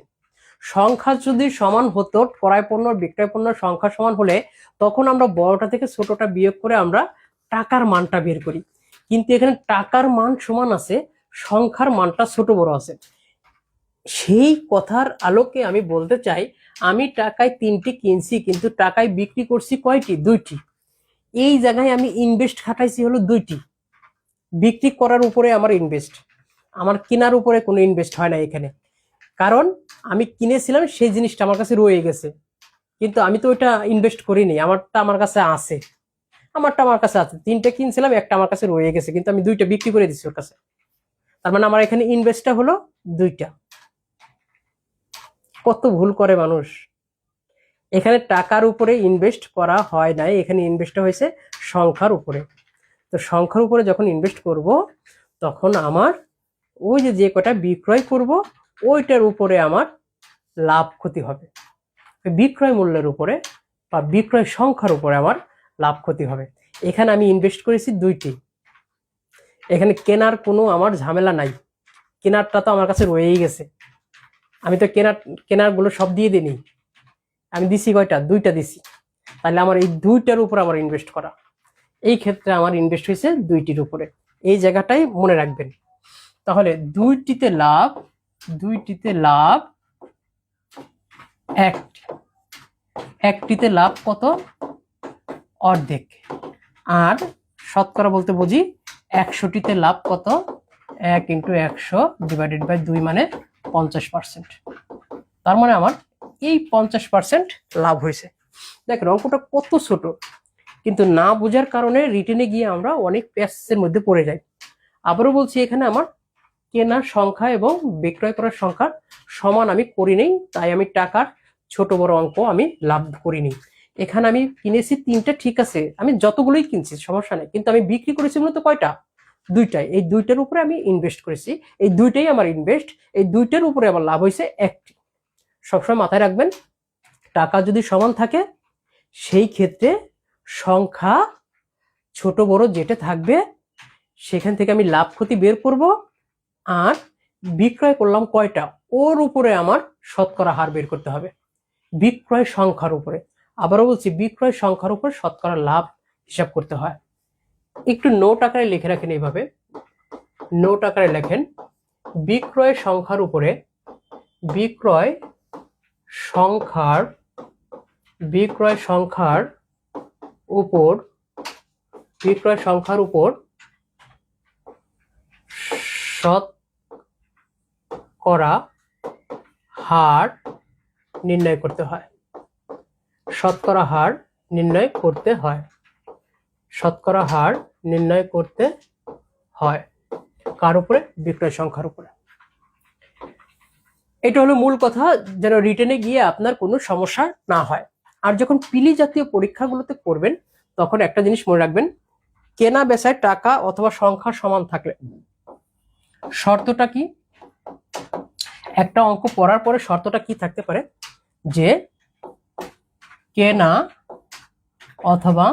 A: সংখ্যা যদি সমান হতো, ক্রয় পণ্য বিক্রয় পণ্য সংখ্যা সমান হলে তখন আমরা বড়টা থেকে ছোটটা বিয়োগ করে আমরা টাকার মানটা বের করি। কিন্তু এখানে টাকার মান সমান আছে, সংখ্যার মানটা ছোট বড় আছে। সেই কথার আলোকে আমি বলতে চাই, আমি টাকায় 3টি কিনছি, কিন্তু টাকায় বিক্রি করছি কয়টি? 2টি। এই জায়গায় আমি ইনভেস্ট খাটাইছি হলো 2টি। বিক্রি করার উপরে আমার ইনভেস্ট, আমার কেনার উপরে কোনো ইনভেস্ট হয় না এখানে। কারণ আমি কিনেছিলাম, সেই জিনিসটা আমার কাছে রয়ে গেছে, কিন্তু আমি তো ওইটা ইনভেস্ট করিনি, আমারটা আমার কাছে আছে। 3টে কিনছিলাম, একটা আমার কাছে রয়ে গেছে, কিন্তু আমি 2টা বিক্রি করে দিচ্ছি ওর কাছে। তার মানে আমার এখানে ইনভেস্টটা হলো 2টা। কত ভুল করে মানুষ! এখানে টাকার উপরে ইনভেস্ট করা হয় নাই, এখানে ইনভেস্টটা হয়েছে সংখ্যার উপরে। তো সংখ্যার উপরে যখন ইনভেস্ট করব, তখন আমার ওই যে কটা বিক্রয় করব, ওইটার উপরে আমার লাভ ক্ষতি হবে। বিক্রয় মূল্যের উপরে বা বিক্রয় সংখ্যার উপরে আমার লাভ ক্ষতি হবে। এখানে আমি ইনভেস্ট করেছি 2টি, এখানে কেনার কোনো আমার ঝামেলা নাই, কেনারটা তো আমার কাছে রয়েই গেছে। আমি তো কেনার গুলো সব দিয়ে দিইনি, আমি দিছি কয়টা? 2টা দিছি। তাহলে আমার এই 2টার উপর আমার ইনভেস্ট করা, এই ক্ষেত্রে আমার ইনভেস্ট হয়েছে 2টির উপরে। এই জায়গাটাই মনে রাখবেন। তাহলে 2টিতে লাভ 1টিতে লাভ কত? অর্ধেক। আর শতকরা বলতে বুঝি 100টিতে লাভ কত? 1 × 100 / 2 মানে 50%। তার মানে আমার এই 50% লাভ হয়েছে। দেখেন অঙ্কটা কত ছোট, কিন্তু না বোঝার কারণে রিটেনে গিয়ে আমরা অনেক প্যাসের মধ্যে পড়ে যাই। আবারও বলছি, এখানে আমার কেনার সংখ্যা এবং বিক্রয় করার সংখ্যা সমান আমি করি নেই, তাই আমি টাকার ছোট বড় অঙ্ক আমি লাভ করিনি। এখানে আমি কিনেছি 3টা, ঠিক আছে, আমি যতগুলোই কিনছি সমস্যা নেই, কিন্তু আমি বিক্রি করেছি মূলত কয়টা? 2টাই। এই 2টার উপরে আমি ইনভেস্ট করেছি, এই 2টাই আমার ইনভেস্ট, এই 2টার উপরে আমার লাভ হয়েছে 1টি। সবসময় মাথায় রাখবেন, টাকা যদি সমান থাকে, সেই ক্ষেত্রে সংখ্যা ছোট বড় যেটা থাকবে সেখান থেকে আমি লাভ ক্ষতি বের করব। আর বিক্রয় করলাম কয়টা, ওর উপরে আমার শতকরা হার বের করতে হবে, বিক্রয় সংখ্যার উপরে। আবারও বলছি, বিক্রয় সংখ্যার উপর শতকরা লাভ হিসাব করতে হয়। একটু নোট আকারে লিখে রাখেন, এইভাবে নোট আকারে লেখেন, বিক্রয় সংখ্যার উপরে বিক্রয় সংখ্যার উপর শতকরা হার নির্ণয় করতে হয়। শতকরা হার নির্ণয় করতে হয়। শতকরা হার নির্ণয় করতে হয় কার উপরে? বিক্রয় সংখ্যার উপরে। এটা হলো মূল কথা, যেন রিটেনে গিয়ে আপনার কোনো সমস্যা না হয়। আর যখন পিলি জাতীয় পরীক্ষাগুলোতে করবেন, তখন একটা জিনিস মনে রাখবেন, কেনা বেচায় টাকা অথবা সংখ্যা সমান থাকলে শর্তটা কি? একটা অঙ্ক পড়ার পরে শর্তটা কি থাকতে পারে? যে কেনা অথবা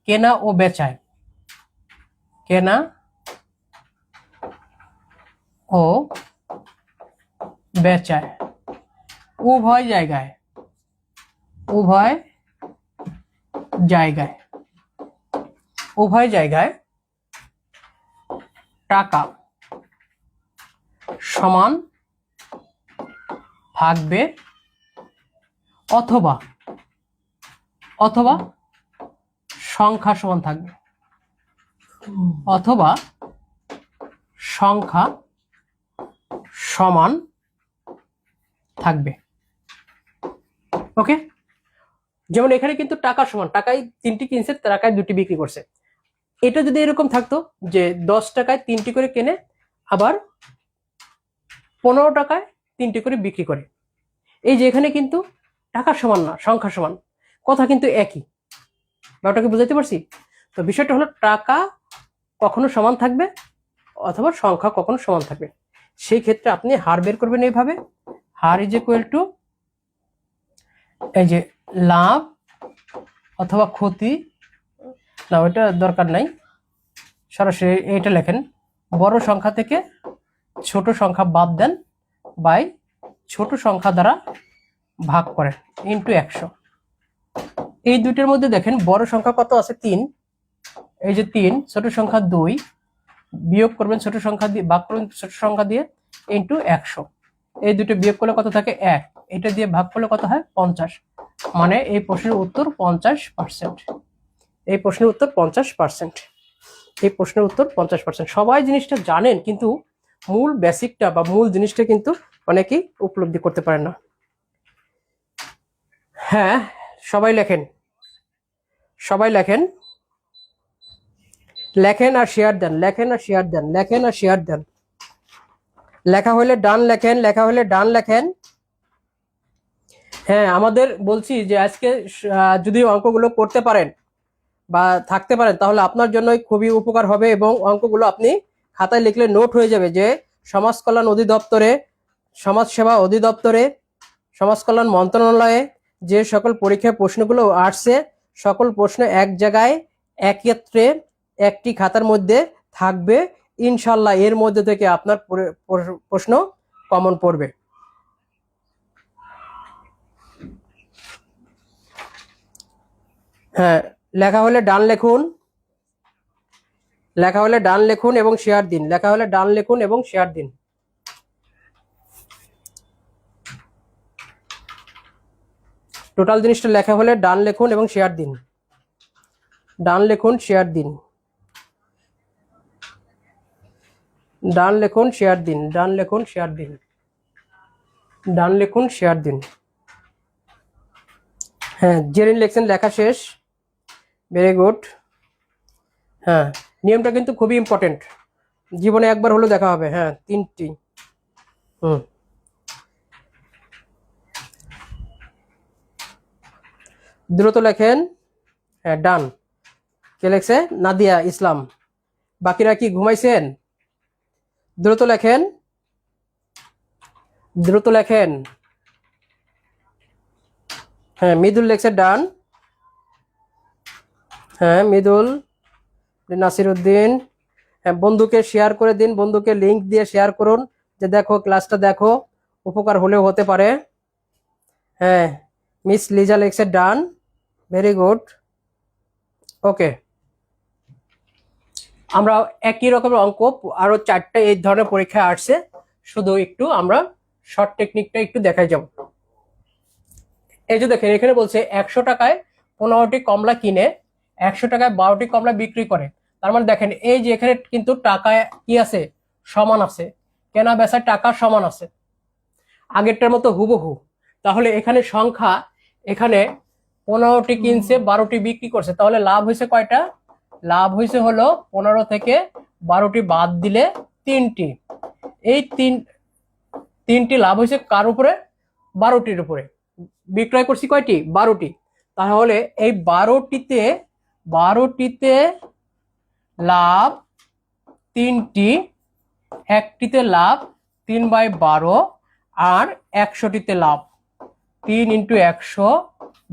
A: কেনা ও বেচায়, কেনা ও বেচায় উভয় জায়গায় টাকা সমান থাকবে অথবা সংখ্যা সমান থাকবে, অথবা সংখ্যা সমান থাকবে। ওকে, যেমন এখানে কিন্তু টাকা সমান, টাকায় 3টি কিনছে, টাকায় 2টি বিক্রি করছে। এটা যদি এরকম থাকতো যে 10 টাকায় 3টি করে কেনে, আবার 15 টাকায় 3টি করে বিক্রি করে, এই যে এখানে কিন্তু টাকা সমান না, সংখ্যা সমান, কথা কিন্তু একই। ব্যাপারটাকে বুঝাইতে পারছি? তো বিষয়টা হলো টাকা কখনো সমান থাকবে অথবা সংখ্যা কখনো সমান থাকবে। সেই ক্ষেত্রে আপনি হার বের করবেন এইভাবে, হার ইজ ইকুয়াল টু এই যে লাভ অথবা ক্ষতি, না ওইটা দরকার নাই, সরাসরি এটা লেখেন, বড় সংখ্যা থেকে ছোট সংখ্যা বাদ দেন বাই ছোট সংখ্যা দ্বারা ভাগ করেন ইন্টু 100। এই দুইটার মধ্যে দেখেন বড় সংখ্যা কত আছে? 3। এই যে 3, ছোট সংখ্যা 2, বিয়োগ করবেন ছোট সংখ্যা দিয়ে, ভাগ করবেন ছোট সংখ্যা দিয়ে ইন্টু 100। এই দুটো বিয়োগ করলে কত থাকে? 1। এটা দিয়ে ভাগ করলে কত হয়? 50। মানে এই প্রশ্নের উত্তর 50%। এই প্রশ্নের উত্তর 50%। এই প্রশ্নের উত্তর 50%। সবাই জিনিসটা জানেন, কিন্তু মূল বেসিকটা বা মূল জিনিসটা কিন্তু অনেকেই উপলব্ধি করতে পারেন না। হ্যাঁ, সবাই লেখেন, সবাই লেখেন, লেখেন আর শেয়ার দেন, লেখেন আর শেয়ার দেন, লেখেন আর শেয়ার দেন। লেখা হলে ডান লেখেন, লেখা হলে ডান লেখেন। হ্যাঁ, আমাদের বলছি যে আজকে যদি অঙ্কগুলো করতে পারেন বা থাকতে পারেন, তাহলে আপনার জন্য খুবই উপকার হবে, এবং অঙ্কগুলো আপনি খাতায় লিখলে নোট হয়ে যাবে যে সমাজ কল্যাণ অধিদপ্তরে, সমাজ সেবা অধিদপ্তরে, সমাজ কল্যাণ মন্ত্রণালয়ে যে সকল পরীক্ষায় প্রশ্নগুলো আসছে, সকল প্রশ্ন এক জায়গায় একত্রে একটি খাতার মধ্যে থাকবে। ইনশাল্লাহ এর মধ্যে থেকে আপনার প্রশ্ন কমন পড়বে। হ্যাঁ, লেখা হলে ডান লিখুন, লেখা হলে ডান লিখুন এবং শেয়ার দিন, লেখা হলে ডান লিখুন এবং শেয়ার দিন। টোটাল জিনিসটা লেখা হলে ডান লিখুন এবং শেয়ার দিন, ডান লিখুন শেয়ার দিন, ডান লিখুন শেয়ার দিন, ডান লিখুন শেয়ার দিন, ডান লিখুন শেয়ার দিন। হ্যাঁ, জেরিন লেখছেন, লেখা শেষ, ভেরি গুড। হ্যাঁ, নিয়মটা কিন্তু খুবই ইম্পর্টেন্ট, জীবনে একবার হলেও দেখা হবে। হ্যাঁ, 3টি। দ্রুত লেখেন। হ্যাঁ, ডান। কে লেখছে? নাদিয়া ইসলাম। বাকিরা কি ঘুমাইছেন? দ্রুত লেখেন, দ্রুত লেখেন। হ্যাঁ, মৃদুল লেখছে ডান। হ্যাঁ, মৃদুল, নাসির উদ্দিন। হ্যাঁ, বন্ধুকে শেয়ার করে দিন, বন্ধুকে লিংক দিয়ে শেয়ার করুন যে দেখো ক্লাসটা দেখো, উপকার হলেও হতে পারে। হ্যাঁ, মিস লিজা লেখছে ডান, ভেরি গুড। ওকে, আমরা একই রকমের অঙ্ক আরো 4টা এই ধরনের পরীক্ষায় আসছে, শুধু একটু আমরা শর্ট টেকনিকটা একটু দেখাই যাব। এই যে দেখেন, এখানে বলছে 100 টাকায় 15টি কমলা কিনে 100 টাকায় 12টি কমলা বিক্রি করে। তার মানে দেখেন এই যে এখানে কিন্তু টাকায় কি আছে? সমান আছে, কেনা বেচার টাকা সমান আছে, আগেরটার মতো হুবহু। তাহলে এখানে সংখ্যা, এখানে 15টি কিনছে 12টি বিক্রি করছে, তাহলে লাভ হয়েছে কয়টা? লাভ হয়েছে হলো 15 থেকে 12টি বাদ দিলে 3টি। এই তিনটি লাভ হয়েছে কার উপরে? 12টির উপরে। বিক্রয় করছি কয়টি? 12টি। তাহলে এই 12টিতে লাভ 3টি, একটিতে লাভ 3/12, আর 100টিতে লাভ 3 × 100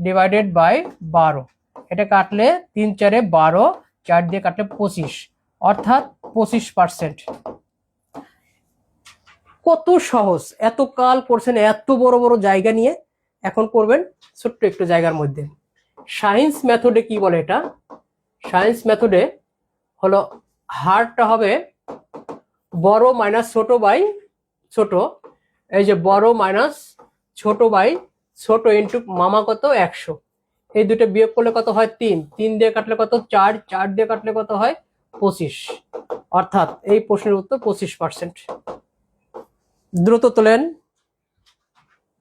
A: ডিভাইডেড বাই 12। এটা কাটলে 3 × 4 = 12, 4 দিয়ে কাটলে 25, অর্থাৎ 25%। কত সহজ! এত কাল করছেন এত বড় বড় জায়গা নিয়ে, এখন করবেন ছোট্ট একটু জায়গার মধ্যে। সায়েন্স মেথডে কি বলে এটা? সায়েন্স মেথডে হলো হারটা হবে বড় মাইনাস ছোট বাই ছোট। এই যে বড় মাইনাস ছোট বাই ছোট ইন্টু মামা কত? 100। এই দুটো বিয়োগ করলে কত হয়? 3। 3 দিয়ে কাটলে কত? 4। 4 দিয়ে কাটলে কত হয়? 25। অর্থাৎ এই প্রশ্নের উত্তর 25%। দ্রুত তোলেন,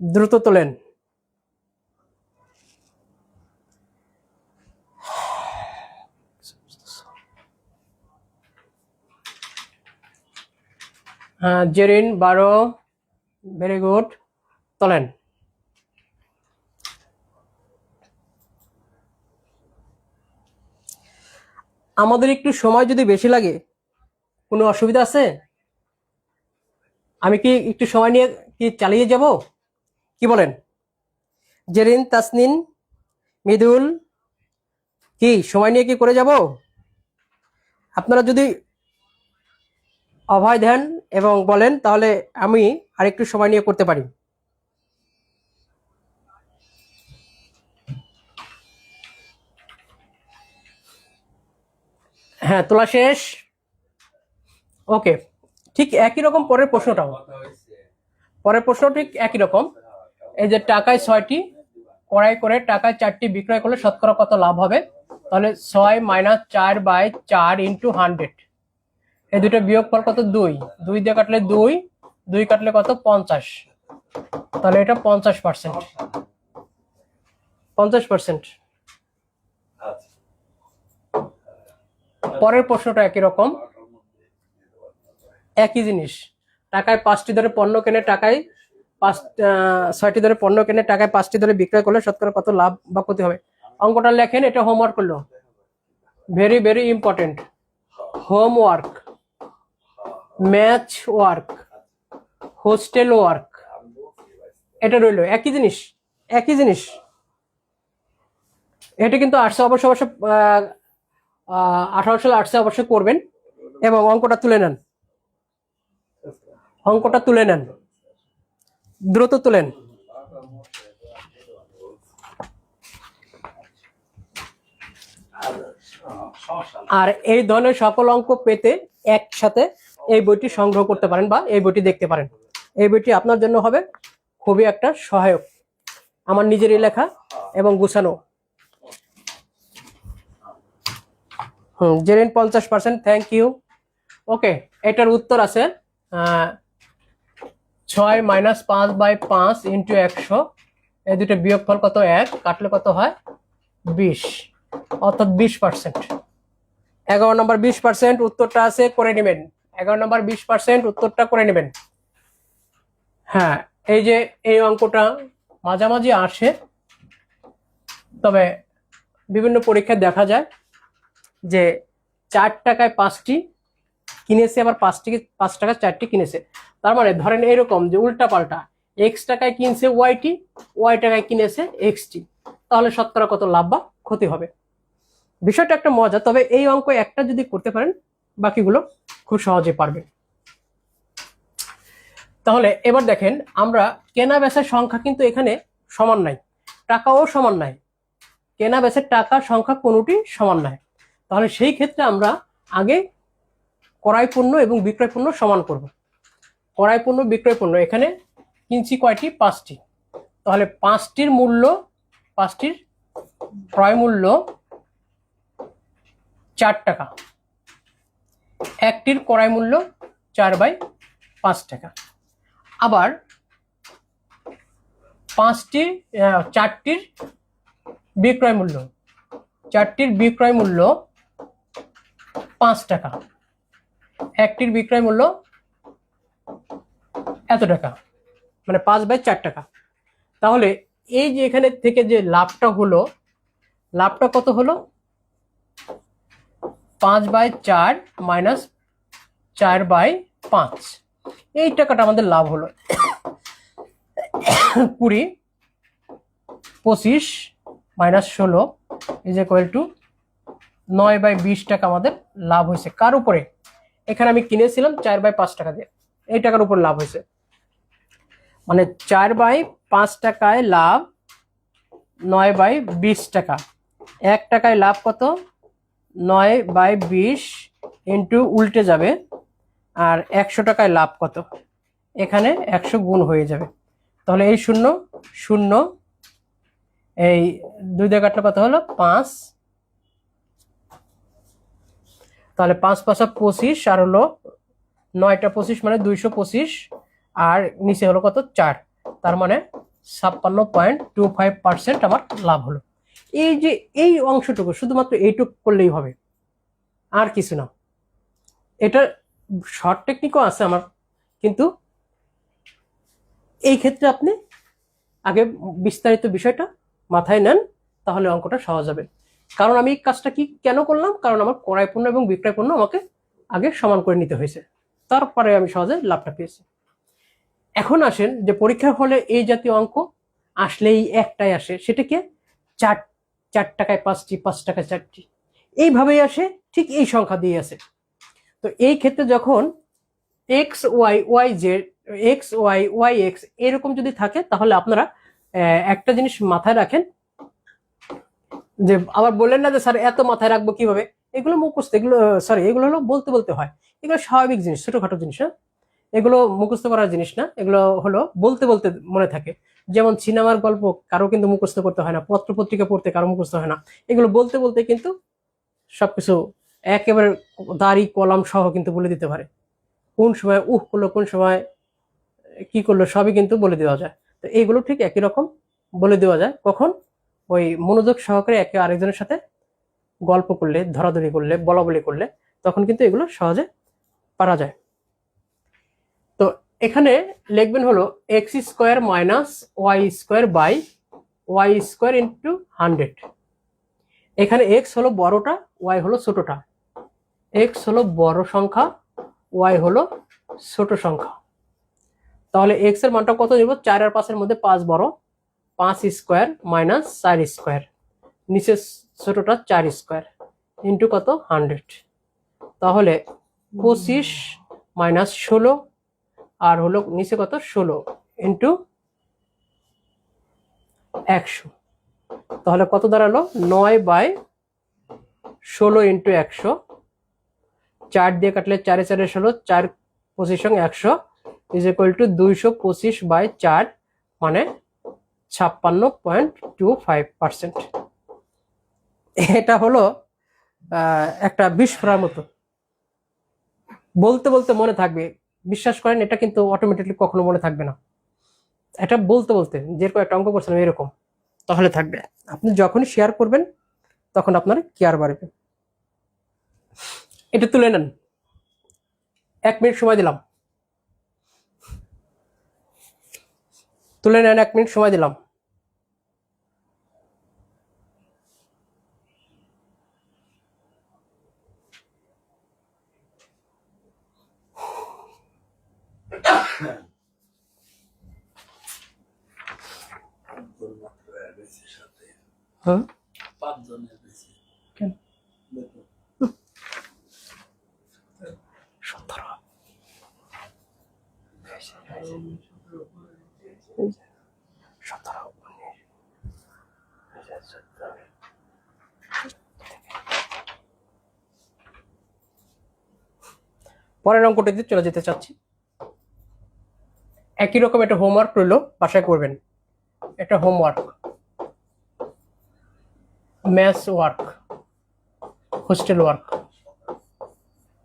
A: দ্রুত তোলেন। Zerin 12, very good. তোলেন। আমাদের একটু সময় যদি বেশি লাগে কোনো অসুবিধা আছে? আমি কি একটু সময় নিয়ে কি চালিয়ে যাব, কি বলেন? জেরিন, তাসনিন, মৃদুল, কি সময় নিয়ে কি করে যাব? আপনারা যদি অভয় দেন এবং বলেন তাহলে আমি আরেকটু সময় নিয়ে করতে পারি। হ্যাঁ, তোলা শেষ। ওকে, ঠিক একই রকম পরের প্রশ্নটাও। পরের প্রশ্ন ঠিক একই রকম। এই যে টাকায় 6টি ক্রয় করে টাকায় 4টি বিক্রয় করলে শতকরা কত লাভ হবে? তাহলে 6 - 4/4 × 100। এই দুটো বিয়োগফল কত? 2 দিয়ে কাটলে 2 কাটলে কত? 50। তাহলে এটা 50%। 50%। পরের প্রশ্নটা একই রকম, একই জিনিস। টাকায় 5টি ধরে পণ্য কেনে, টাকায় 6টি ধরে পণ্য কেনে, টাকায় 5টি ধরে বিক্রয় করলে শতকরা কত লাভ বা ক্ষতি হবে? অঙ্কটা লেখেন, এটা হোমওয়ার্ক করলো। Very very important. Homework, match work, hostel work, এটা রইল একই জিনিস, একই জিনিস। এটা কিন্তু আর্টসে অবশ্য 18 সালে আর্টসে অবশ্যই করবেন এবং অঙ্কটা তুলে নেন। অঙ্কটা তুলে নেন, দ্রুত তুলেন। আর এই ধরনের সকল অঙ্ক পেতে একসাথে এই বইটি সংগ্রহ করতে পারেন বা এই বইটি দেখতে পারেন। এই বইটি আপনার জন্য হবে খুবই একটা সহায়ক, আমার নিজেরই লেখা এবং গুছানো। Zerin 50%, thank you. ওকে, এটার উত্তর আছে 6 - 5/5 × 100। এই দুটো বিয়োগফল কত? 1 কাটলে কত হয়? 20, অর্থাৎ 20%। 11 নম্বর 20% উত্তরটা আছে, করে নেবেন। 11 নম্বর 20% উত্তরটা করে নেবেন। হ্যাঁ, এই যে এই অঙ্কটা মাঝামাঝি আসে, তবে বিভিন্ন পরীক্ষায় দেখা যায় যে 4 টাকায় 5টি কিনেছে, আবার 5 টাকা 4টি কিনেছে। তার মানে ধরেন এরকম যে উল্টা পাল্টা, x টাকায় কিনছে ওয়াইটি, ওয়াই টাকায় কিনেছে এক্সটি, তাহলে শতকরা কত লাভ বা ক্ষতি হবে? বিষয়টা একটা মজা, তবে এই অঙ্ক একটা যদি করতে পারেন বাকিগুলো খুব সহজে পারবেন। তাহলে এবার দেখেন, আমরা কেনা বেচার সংখ্যা কিন্তু এখানে সমান নাই, টাকাও সমান নাই, কেনা বেচার টাকা সংখ্যা কোনোটি সমান নাই। তাহলে সেই ক্ষেত্রে আমরা আগে ক্রয় পণ্য এবং বিক্রয় পণ্য সমান করব। ক্রয় পণ্য বিক্রয় পণ্য এখানে কিনছি কয়টি? 5টি। তাহলে 5টির মূল্য, 5টির ক্রয় মূল্য 4 টাকা, একটির ক্রয় মূল্য 4/5 টাকা। আবার 4টির বিক্রয় মূল্য, 4টির বিক্রয় মূল্য 5 টাকা, একটির বিক্রয় মূল্য এত টাকা, মানে 5/4 টাকা। তাহলে এই যে এখানে থেকে যে লাভটা হলো, লাভটা কত হলো? 5/4 - 4/5, এই টাকাটা আমাদের লাভ হলো। 20, 25 - 16 = 9/20 টাকা আমাদের লাভ হয়েছে। কার উপরে? এখানে আমি কিনেছিলাম 4/5 টাকা দিয়ে, এই টাকার উপর লাভ হয়েছে। মানে 4/5 টাকায় লাভ 9/20 টাকা। 1 টাকায় লাভ কত? 9/20 ইন্টু উল্টে যাবে, আর 100 টাকায় লাভ কত? এখানে 100 গুণ হয়ে যাবে। তাহলে এই 0 0, এই 2 দিয়ে কাটলে কত হলো? 5। তাহলে 5 × 5 = 25, আর হলো 9টা 25 মানে 225, আর নিচে হলো কত? 4। তার মানে 56.25% আমার লাভ হলো। এই যে এই অংশটুকু শুধুমাত্র এইটুকু করলেই হবে, আর কিছু না। এটা শর্ট টেকনিকও আছে আমার, কিন্তু এই ক্ষেত্রে আপনি আগে বিস্তারিত বিষয়টা মাথায় নেন, তাহলে অঙ্কটা সহজ হবে। কারণ আমি এই কাজটা কেন করলাম, কারণ আমার ক্রয় পণ্য এবং বিক্রয় পণ্য আমাকে আগে সমান করে নিতে হয়েছে, তারপরে আমি সহজে লাভটা পেয়েছি। এখন আসেন যে পরীক্ষার হলে এই জাতীয় অঙ্ক আসলেই একটাই আসে, সেটাকে 4 টাকায় 5টি, 5 টাকায় 4টি, এইভাবেই আসে, ঠিক এই সংখ্যা দিয়ে আসে। তো এই ক্ষেত্রে যখন X Y Y Z, X Y Y X এরকম যদি থাকে, তাহলে আপনারা একটা জিনিস মাথায় রাখেন, যে আবার বললেন না যে স্যার এত মাথায় রাখবো কিভাবে, এগুলো মুখস্থ, এগুলো সরি এগুলো হলো বলতে বলতে হয়, এগুলো স্বাভাবিক জিনিস, ছোটখাটো জিনিস, হ্যাঁ, এগুলো মুখস্থ করার জিনিস না, এগুলো হলো বলতে বলতে মনে থাকে। যেমন সিনেমার গল্প কারো কিন্তু মুখস্থ করতে হয় না, পত্র পত্রিকা পড়তে কারো মুখস্থ হয় না, এগুলো বলতে বলতে কিন্তু সবকিছু একেবারে দাড়ি কলম সহ কিন্তু বলে দিতে পারে, কোন সময় করলো, কোন সময় কি করলো, সবই কিন্তু বলে দেওয়া যায়। তো এইগুলো ঠিক একই রকম বলে দেওয়া যায়, কখন ওই মনোযোগ সহকারে একে আরেকজনের সাথে গল্প করলে, ধরাধরি করলে, বলাবলি করলে, তখন কিন্তু এগুলো সহজে পারা যায়। তো এখানে লিখবেন হলো X square minus Y square by Y square into 100। এখানে এক্স হলো বড়টা, ওয়াই হলো ছোটটা, এক্স হলো বড় সংখ্যা, ওয়াই হলো ছোট সংখ্যা। তাহলে এক্স এর মানটা কত নিব, 4 আর 5 এর মধ্যে 5 বড়, 5 স্কোয়ার মাইনাস 4 স্কোয়ার, নিচে ছোটটা 4 স্কোয়ার ইন্টু কত 100। তাহলে 25 মাইনাস 16 আর হলো নিচে কত 16 ইন্টু 100। তাহলে কত দাঁড়ালো 9/16 ইন্টু 100, 4 দিয়ে কাটলে 4 এ 4 এ 16, 4 25 100 ইজ ইকুয়াল টু 225/4, মানে 56.25%। এটা হলো একটা বিস্ফোরণের মতো, বলতে বলতে মনে থাকবে, বিশ্বাস করেন এটা কিন্তু অটোমেটিকলি কখনো মনে থাকবে না, এটা বলতে বলতে যেরকম একটা অঙ্ক করছিলাম এরকম, তাহলে থাকবে। আপনি যখনই শেয়ার করবেন তখন আপনার কেয়ার বাড়বে। এটা তুলে নেন, 1 মিনিট সময় দিলাম, তুলে নেন, 1 মিনিট সময় দিলাম। হ্যাঁ, 5 জনের বেশি কেন, 17 পরের অঙ্কটিতে চলে যেতে চাচ্ছি। একই রকম একটা হোমওয়ার্ক রইল, বাসায় করবেন। এটা homework, maths work, hostel work,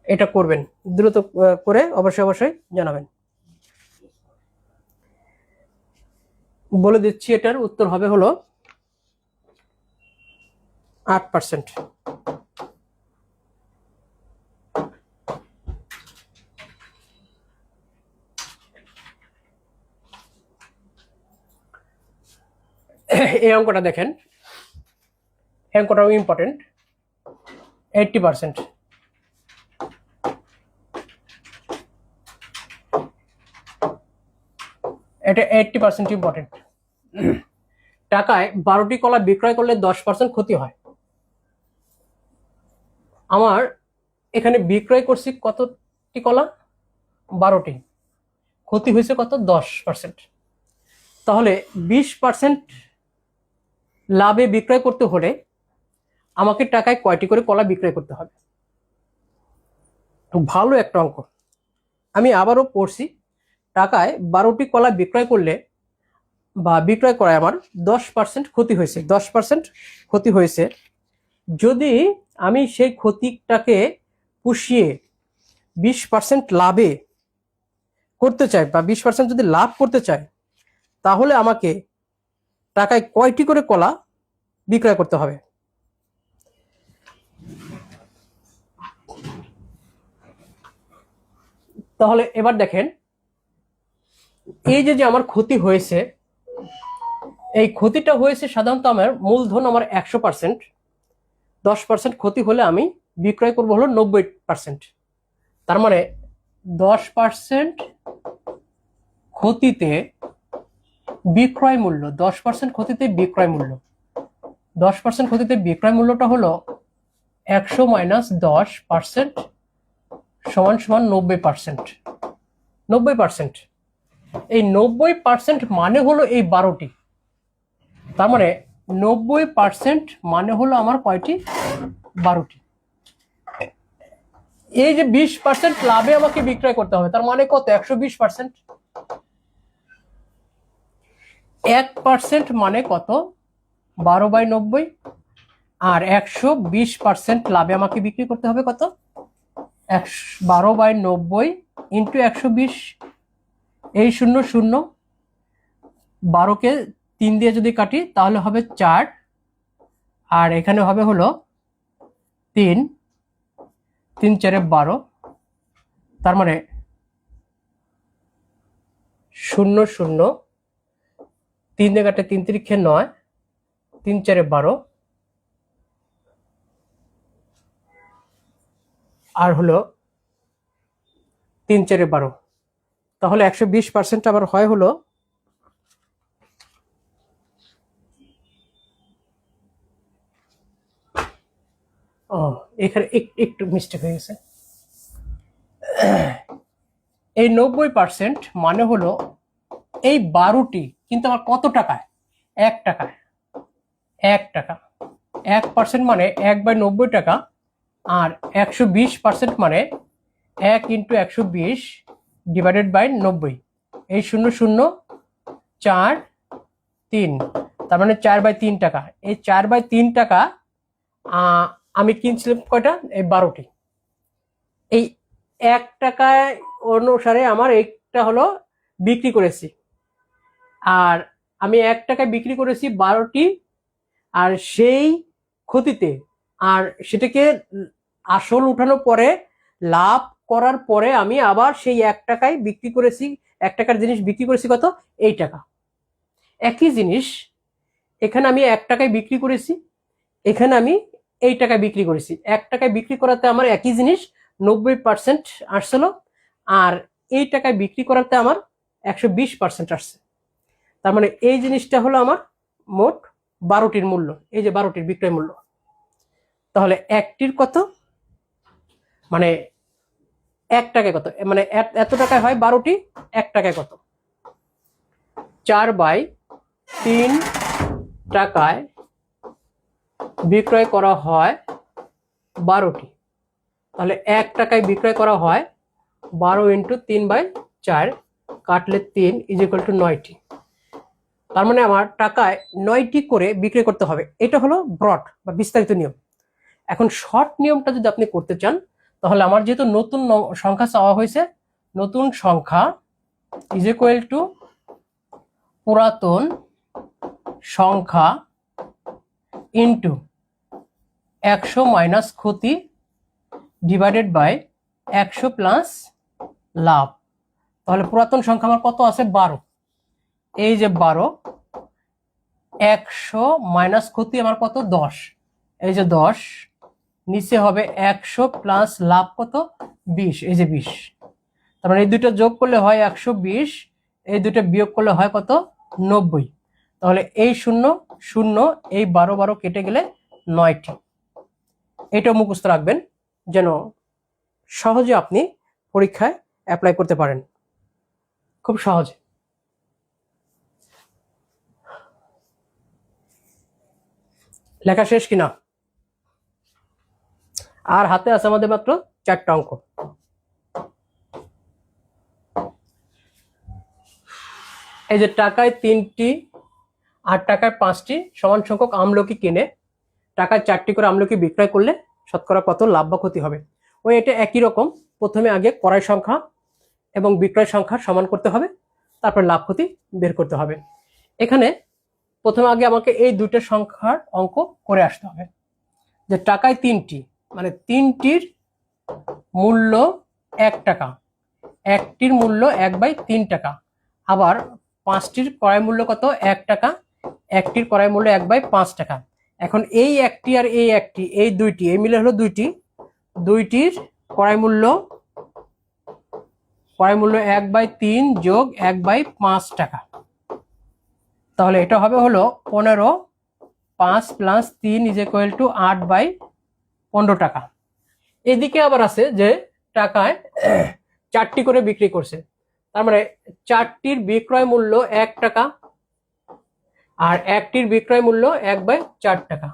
A: এটা করবেন, দ্রুত করে অবশ্যই জানাবেন। বলে দিচ্ছি, এটার উত্তর হবে হলো 8%। এই অঙ্কটা দেখেন, এই অঙ্কটাও ইম্পর্টেন্ট, 80%। এটা 80% ইম্পর্টেন্ট। টাকায় 12টি কলা বিক্রয় করলে 10% ক্ষতি হয়। আমার এখানে বিক্রয় করছি কতটি কলা, 12টি, ক্ষতি হয়েছে কত 10%। তাহলে 20% লাভে বিক্রয় করতে হলে আমাকে টাকায় কয়টি করে কলা বিক্রয় করতে হবে। ভালো একটা অঙ্ক, আমি আবারও পড়ছি, টাকায় 12টি কলা বিক্রয় করলে বা বিক্রয় করায় আমার 10% ক্ষতি হয়েছে, 10% ক্ষতি হয়েছে। যদি আমি সেই ক্ষতিটাকে পুষিয়ে 20% লাভে করতে চাই বা 20% যদি লাভ করতে চাই, তাহলে আমাকে টাকায় কয়টি করে কলা বিক্রয় করতে হবে। তাহলে এবার দেখেন, এই যে আমার ক্ষতি হয়েছে, এই ক্ষতিটা হয়েছে সাধারণত আমার মূলধন আমার 100%, 10% ক্ষতি হলে আমি বিক্রয় করবো হলো 90%। তার মানে 10% ক্ষতিতে বিক্রয় মূল্য, 10% ক্ষতিতে বিক্রয় মূল্য, 10% ক্ষতিতে বিক্রয় মূল্যটা হলো 100 - 10% সমান সমান 90%। 90%, এই 90% মানে হলো এই 12টি। তার মানে 90% মানে হলো আমার কয়টি? 12টি। এই যে 20% লাভে আমাকে বিক্রয় করতে হবে, তার মানে কত? 120%। 1% মানে কত? 12/90। আর 120% লাভে আমাকে বিক্রি করতে হবে কত? 12/90 ইন্টু 120। এই 0 0, 12কে 3 দিয়ে যদি কাটি তাহলে হবে 4, আর এখানে হবে হলো 3, 3 4 12। তার মানে 0 0, 3 দিয়ে কাটে 3 3 9, 3 4 12, আর হলো 3 4 12। তাহলে 120% আবার হয় হলো এখানে একটু মিস্টেক হয়ে গেছে। এই 90% মানে হলো এই 12টি, কিন্তু আমার কত টাকায়? 1 টাকায়। 1 টাকা। 1% মানে 1/90 টাকা, আর 120% মানে 1 ইন্টু 120 ডিভাইডেড বাই 90। এই 0 0, 4 3, তার মানে 4/3 টাকা। এই 4/3 টাকা আমি কিনছিলাম কয়টা? এই 12টি। এই 1 টাকায় অনুসারে আমার একটা হলো বিক্রি করেছি, আর আমি 1 টাকায় বিক্রি করেছি 12টি, আর সেই ক্ষতিতে, আর সেটাকে আসল উঠানোর পরে লাভ করার পরে আমি আবার সেই 1 টাকায় বিক্রি করেছি। 1 টাকার জিনিস বিক্রি করেছি কত? এই টাকা। একই জিনিস এখানে আমি 1 টাকায় বিক্রি করেছি, এখানে আমি এই টাকায় বিক্রি করেছি। 1 টাকায় বিক্রি করাতে আমার একই জিনিস 90% আসছিল, আর এই টাকায় বিক্রি করাতে আমার 120% আসছে। তার মানে এই জিনিসটা হলো আমার মোট 12টির মূল্য। এই যে 12টির বিক্রয় মূল্য। তাহলে একটির কত? মানে 1 টাকায় কত? মানে এত টাকায় হয় 12টি, 1 টাকায় কত? 4/3 টাকায় বিক্রয় করা হয় 12টি। তাহলে 1 টাকায় বিক্রয় করা হয় 12 ইন্টু 3/4, কাটলে 3 ইজ ইকুয়াল টু 9টি। তার মানে আমার টাকায় 9টি করে বিক্রি করতে হবে। এটা হলো ব্রড বা বিস্তারিত নিয়ম। এখন শর্ট নিয়মটা যদি আপনি করতে চান, তাহলে আমার যেহেতু নতুন সংখ্যা চাওয়া হয়েছে, নতুন সংখ্যা ইজ ইকুয়াল টু পুরাতন সংখ্যা ইন্টু 100 মাইনাস ক্ষতি ডিভাইডেড বাই 100 প্লাস লাভ। তাহলে পুরাতন সংখ্যা আমার কত আছে? 12। এই যে 12, 100 মাইনাস ক্ষতি আমার কত? 10। এই যে 10, নিচে হবে 100 প্লাস লাভ কত? 20। এই যে 20। তার মানে এই দুটো যোগ করলে হয় 120, এই দুটো বিয়োগ করলে হয় কত? 90। তাহলে এই 0 0, এই 12 12 কেটে গেলে 9টি। এটা মুখস্থ রাখবেন যেন সহজে আপনি পরীক্ষায় অ্যাপ্লাই করতে পারেন, খুব সহজে। লেখা শেষ কিনা? আর হাতে আছে আমাদের মাত্র 4টা অঙ্ক। এই যে টাকায় 3টি আর টাকায় 5টি সমান সংখ্যক আমলকি কিনে টাকায় 4টি করে আমলকি বিক্রয় করলে শতকরা কত লাভ বা ক্ষতি হবে? ওই এটা একই রকম। প্রথমে আগে ক্রয় সংখ্যা এবং বিক্রয় সংখ্যা সমান করতে হবে, তারপর লাভ ক্ষতি বের করতে হবে। এখানে প্রথমে আগে আমাকে এই দুইটা সংখ্যার অঙ্ক করে আসতে হবে। যে টাকায় 3টি, মানে 3টির মূল্য 1 টাকা, একটির মূল্য 1/3 টাকা, আবার 5টির ক্রয় মূল্য কত? 1 টাকা। একটির ক্রয় মূল্য 1/5 টাকা। এখন এই একটি আর এই একটি, এই দুইটি, এই মিলে হলো দুইটির ক্রয় মূল্য 1/3 যোগ 1/5 টাকা। তাহলে এটা হবে হলো 15, 5 + 3 = 8/15 টাকা। এদিকে আবার আছে যে টাকায় 4টি করে বিক্রি করছে, তার মানে 4টির বিক্রয় মূল্য 1 টাকা আর একটির বিক্রয় মূল্য 1/4 টাকা।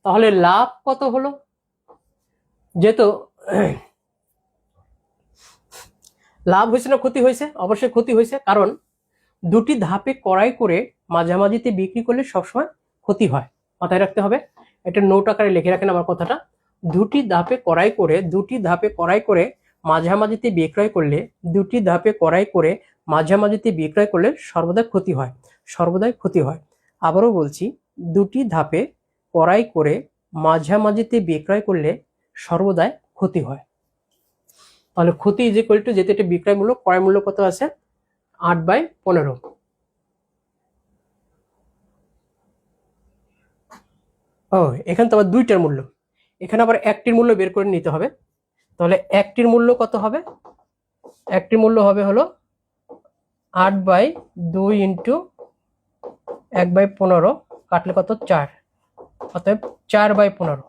A: তাহলে লাভ কত হলো? যেহেতু লাভ হয়েছে না ক্ষতি হয়েছে? অবশ্যই ক্ষতি হয়েছে, কারণ দুটি ধাপে ক্রয় করে মাঝামাঝিতে বিক্রি করলে সবসময় ক্ষতি হয়। মাথায় রাখতে হবে, এটা নোট আকারে লিখে রাখেন আমার কথাটা। দুটি ধাপে ক্রয় করে মাঝামাঝিতে বিক্রয় করলে সর্বদা ক্ষতি হয়। আবারও বলছি, দুটি ধাপে ক্রয় করে মাঝামাঝিতে বিক্রয় করলে সর্বদাই ক্ষতি হয়। তাহলে ক্ষতি = যেহেতু এটা বিক্রয় মূল্য, ক্রয় মূল্য কত আছে? 8/15। এখানে তো আবার দুইটার মূল্য, এখানে আবার একটির মূল্য বের করে নিতে হবে। তাহলে একটির মূল্য কত হবে? একটির মূল্য হবে হলো 8/2 × 1/15 কাটলে কত? 4। অতএব 4/15।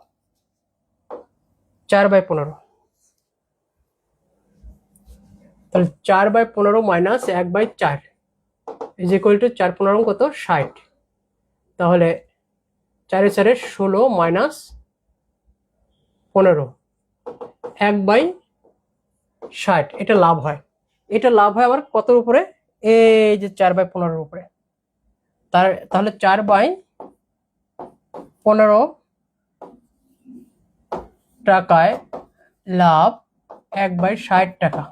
A: তাহলে 4/15 - 1/4 = 4×15 কত? 60। তাহলে 4 × 4 = 16 - 15 1/60। এটা লাভ হয়। আবার কতর উপরে? এই যে 4/15 উপরে। তাহলে 4/15 টাকায় লাভ 1/60 টাকা।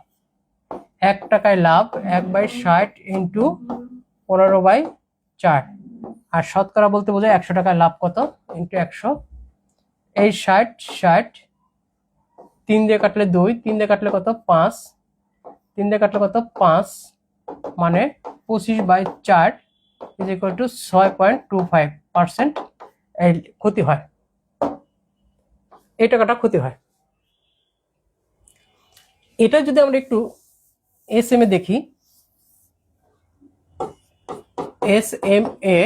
A: 1 টাকায় লাভ 1/60 × 15/4। আর শতকরা বলতে বোঝায় 100 টাকায় লাভ কত? × 100। এই 60 3 দিয়ে কাটলে 2, 3 দিয়ে কাটলে কত? 5, 3 দিয়ে কাটলে কত? 5, মানে 25/4 = 6.25% এই ক্ষতি হয়। এই টাকাটা ক্ষতি হয়। এটা যদি আমরা একটু SMA দেখি, SMA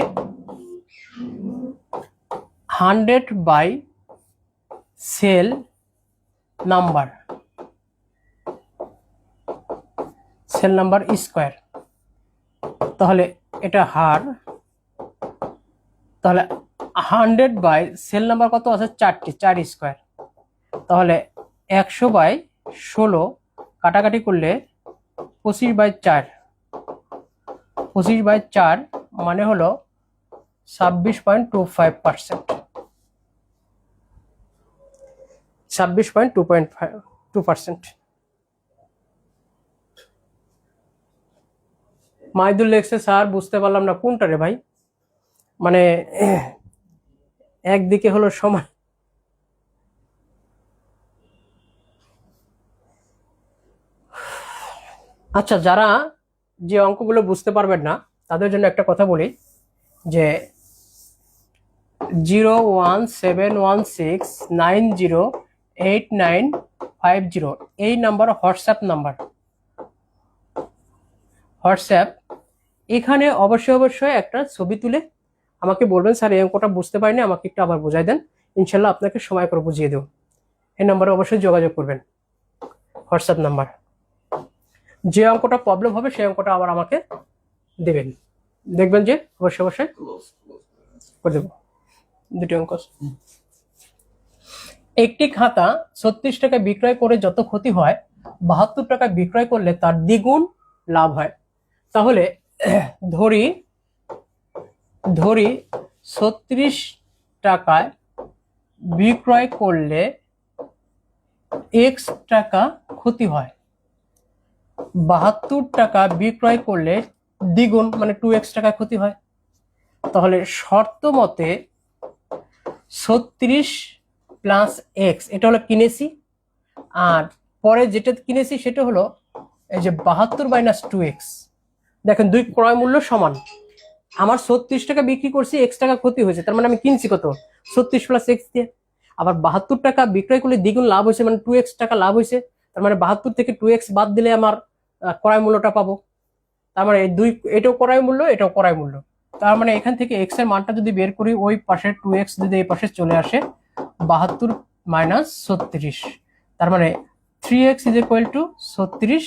A: 100 buy cell number square. তাহলে এটা হার, তাহলে 100 বাই সেল নাম্বার কত আছে? 4টি, 4 স্কয়ার। তাহলে 100/16 কাটাকাটি করলে 25/4, 25/4 মানে হলো 26.25%। 26.2%। মাইদুল লেখছে, স্যার বুঝতে পারলাম না কোনটা রে ভাই, মানে একদিকে হলো সময়। আচ্ছা, যারা যে অঙ্কগুলো বুঝতে পারবেন না তাদের জন্য একটা কথা বলি, যে 01716908950 এই নাম্বার হোয়াটসঅ্যাপ নাম্বার। এখানে অবশ্যই একটা ছবি তুলে আমাকে বলবেন, স্যার এই অঙ্কটা বুঝতে পারিনি, আমাকে একটু আবার বুঝাই দেন। ইনশাল্লাহ আপনাকে সময় করে বুঝিয়ে দেব। এই নাম্বারে অবশ্যই যোগাযোগ করবেন, হোয়াটসঅ্যাপ নাম্বার। যে অঙ্কটা প্রবলেম হবে সেই অঙ্কটা আবার আমাকে দেবেন, দেখবেন যে অবশ্যই করে দেবো। দুটি অঙ্ক। একটি খাতা 36 টাকা বিক্রয় করে যত ক্ষতি হয় 72 টাকা বিক্রয় করলে তার দ্বিগুণ লাভ হয়। তাহলে ধরি 36 টাকায় বিক্রয় করলে x টাকা ক্ষতি হয়, 72 টাকা বিক্রয় করলে দ্বিগুণ মানে 2x টাকা ক্ষতি হয়। তাহলে শর্ত মতে 36 + x এটা হলো কিনেছি, আর পরে যেটা কিনেছি সেটা হলো এই যে 72 - 2x। দেখেন দুই ক্রয় মূল্য সমান, আমার 36 টাকা বিক্রি করছি, x টাকা ক্ষতি হয়েছে, তার মানে আমি কিনছি কত 36 প্লাস x দিয়ে। আবার 72 টাকা বিক্রয় করলে দ্বিগুণ লাভ হয়েছে, মানে 2x টাকা লাভ হয়েছে, তার মানে 72 থেকে 2x বাদ দিলে আমার ক্রয় মূল্যটা পাবো। তার মানে দুই, এটাও ক্রয় মূল্য, এটাও ক্রয় মূল্য। তার মানে এখান থেকে x এর মানটা যদি বের করি, ওই পাশে 2x যদি এই পাশে চলে আসে, 72 মাইনাস 36, তার মানে 3x is equal to 36,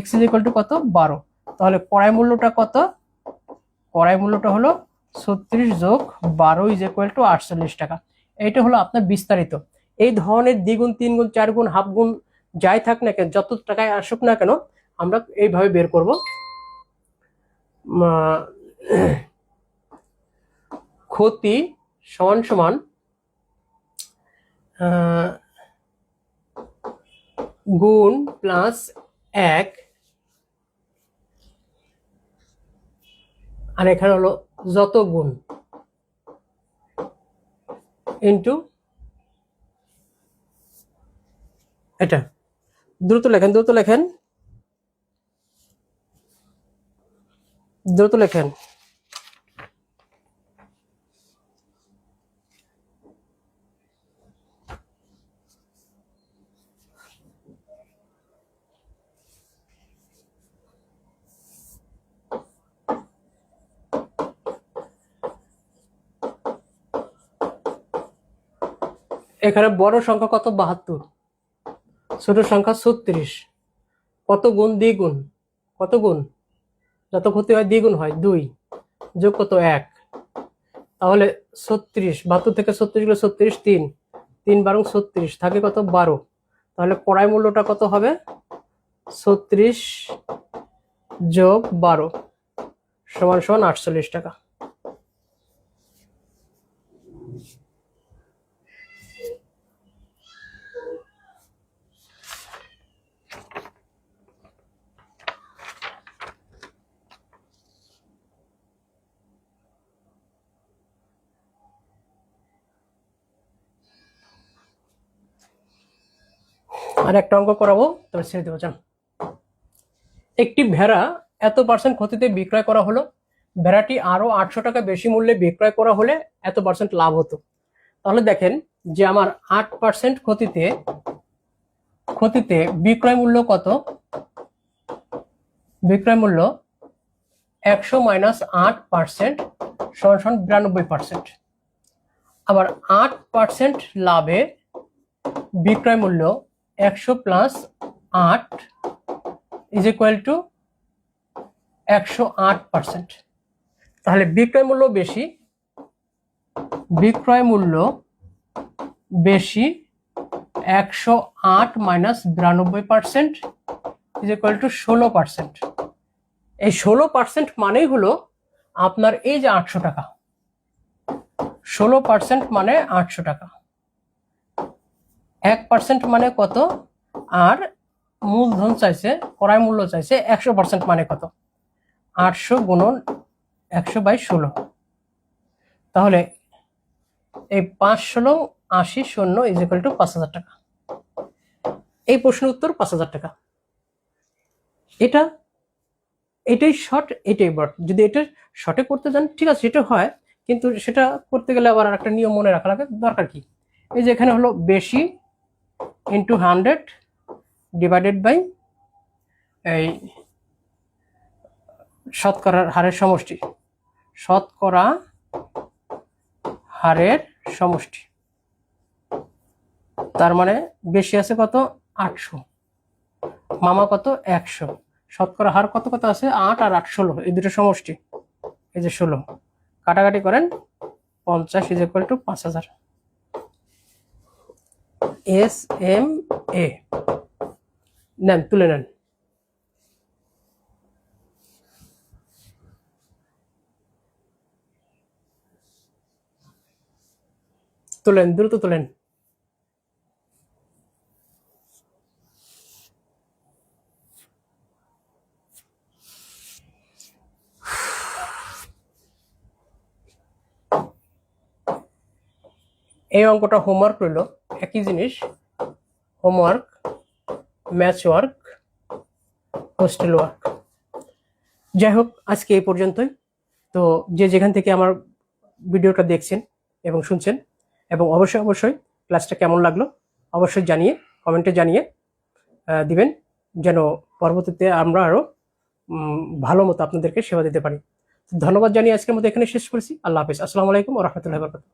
A: x is equal to কত 12। তাহলে ক্রয় মূল্যটা কত, ক্রয় মূল্যটা হলো 36 যোগ 12 ইজ ইকুয়াল টু 48 টাকা। এইটা হলো আপনার বিস্তারিত। এই ধরনের দ্বিগুণ, তিন গুণ, চার গুণ, হাফ গুণ যাই থাক না কেন, যত টাকায় আসুক না কেন, আমরা এইভাবে বের করব। ক্ষতি সমান সমান গুণ প্লাস 1, আর এখানে হলো যত গুণ ইন্টু এটা। দ্রুত লেখেন, দ্রুত লেখেন, দ্রুত লেখেন। এখানে বড় সংখ্যা কত 72, ছোট সংখ্যা 36, কত গুণ দ্বিগুণ, কত গুণ, যত ক্ষতি হয় দ্বিগুণ হয় 2, যোগ কত 1, তাহলে 36, 72 থেকে 36 গেলে 36, 3, 3 বারং 36, থাকে কত 12। তাহলে ক্রয় মূল্যটা কত হবে 36 যোগ 12 সমান সমান 48 টাকা। আর একটা অঙ্ক করাবো, তবে ছেড়ে দেবো। যান। একটি ভেড়া এত পার্সেন্ট ক্ষতিতে বিক্রয় করা হলো, ভেড়াটি আরো 800 টাকা বেশি মূল্যে বিক্রয় করা হলে এত পার্সেন্ট লাভ হতো। তাহলে দেখেন যে আমার 8% ক্ষতিতে, ক্ষতিতে বিক্রয় মূল্য কত, বিক্রয় মূল্য 100 মাইনাস 8% সমান 92%। আবার 8% লাভে বিক্রয় মূল্য 100 প্লাস 8 ইজ ইকুয়াল টু 108%। তাহলে বিক্রয় মূল্য বেশি, বিক্রয় মূল্য বেশি 108 মাইনাস 92% ইজ ইকুয়াল টু 16%। এই 16% মানেই হলো আপনার এই যে 800 টাকা, 16% মানে 800 টাকা, 1% মানে কত, আর মূলধন চাইছে, ক্রয় মূল্য চাইছে 100% মানে কত, 800 গুণন 100/16। তাহলে এই 5 16 80 শূন্য ইজ ইকুয়াল টু 5000 টাকা। এই প্রশ্নের উত্তর 5000 টাকা। এটা, এটাই শর্ট, এটাই বড়। যদি এটা শর্টে করতে যান ঠিক আছে, সেটা হয়, কিন্তু সেটা করতে গেলে আবার একটা নিয়ম মনে রাখা লাগে। দরকার কি, এই যে এখানে হলো বেশি ইন্টু 100 ডিভাইডেড বাই এই শতকরার হারের সমষ্টি, শতকরা হারের সমষ্টি। তার মানে বেশি আছে কত 800, মামা কত 100, শতকরা হার কত কত আছে 8 আর 8 16, এই দুটো সমষ্টি, এই যে 16, কাটাকাটি করেন 50 ইজ ইকুয়াল টু 5000। SMA নেন, তুলে নেন। তুলেন, দ্রুত তুলেন। এই অঙ্কটা হোমওয়ার্ক রইল, একই জিনিস, homework, maths work, hostel work. যাই হোক, আজকে এই পর্যন্তই। তো যে যেখান থেকে আমার ভিডিওটা দেখছেন এবং শুনছেন, এবং অবশ্যই অবশ্যই ক্লাসটা কেমন লাগলো অবশ্যই কমেন্টে জানিয়ে দিবেন, যেন পরবর্তীতে আমরা আরো ভালো মতো আপনাদেরকে সেবা দিতে পারি। ধন্যবাদ জানিয়ে আজকের মতো এখানে শেষ করছি। আল্লাহ হাফিজ। আসসালামু আলাইকুম ওয়া রাহমাতুল্লাহি ওয়া বারাকাতুহু।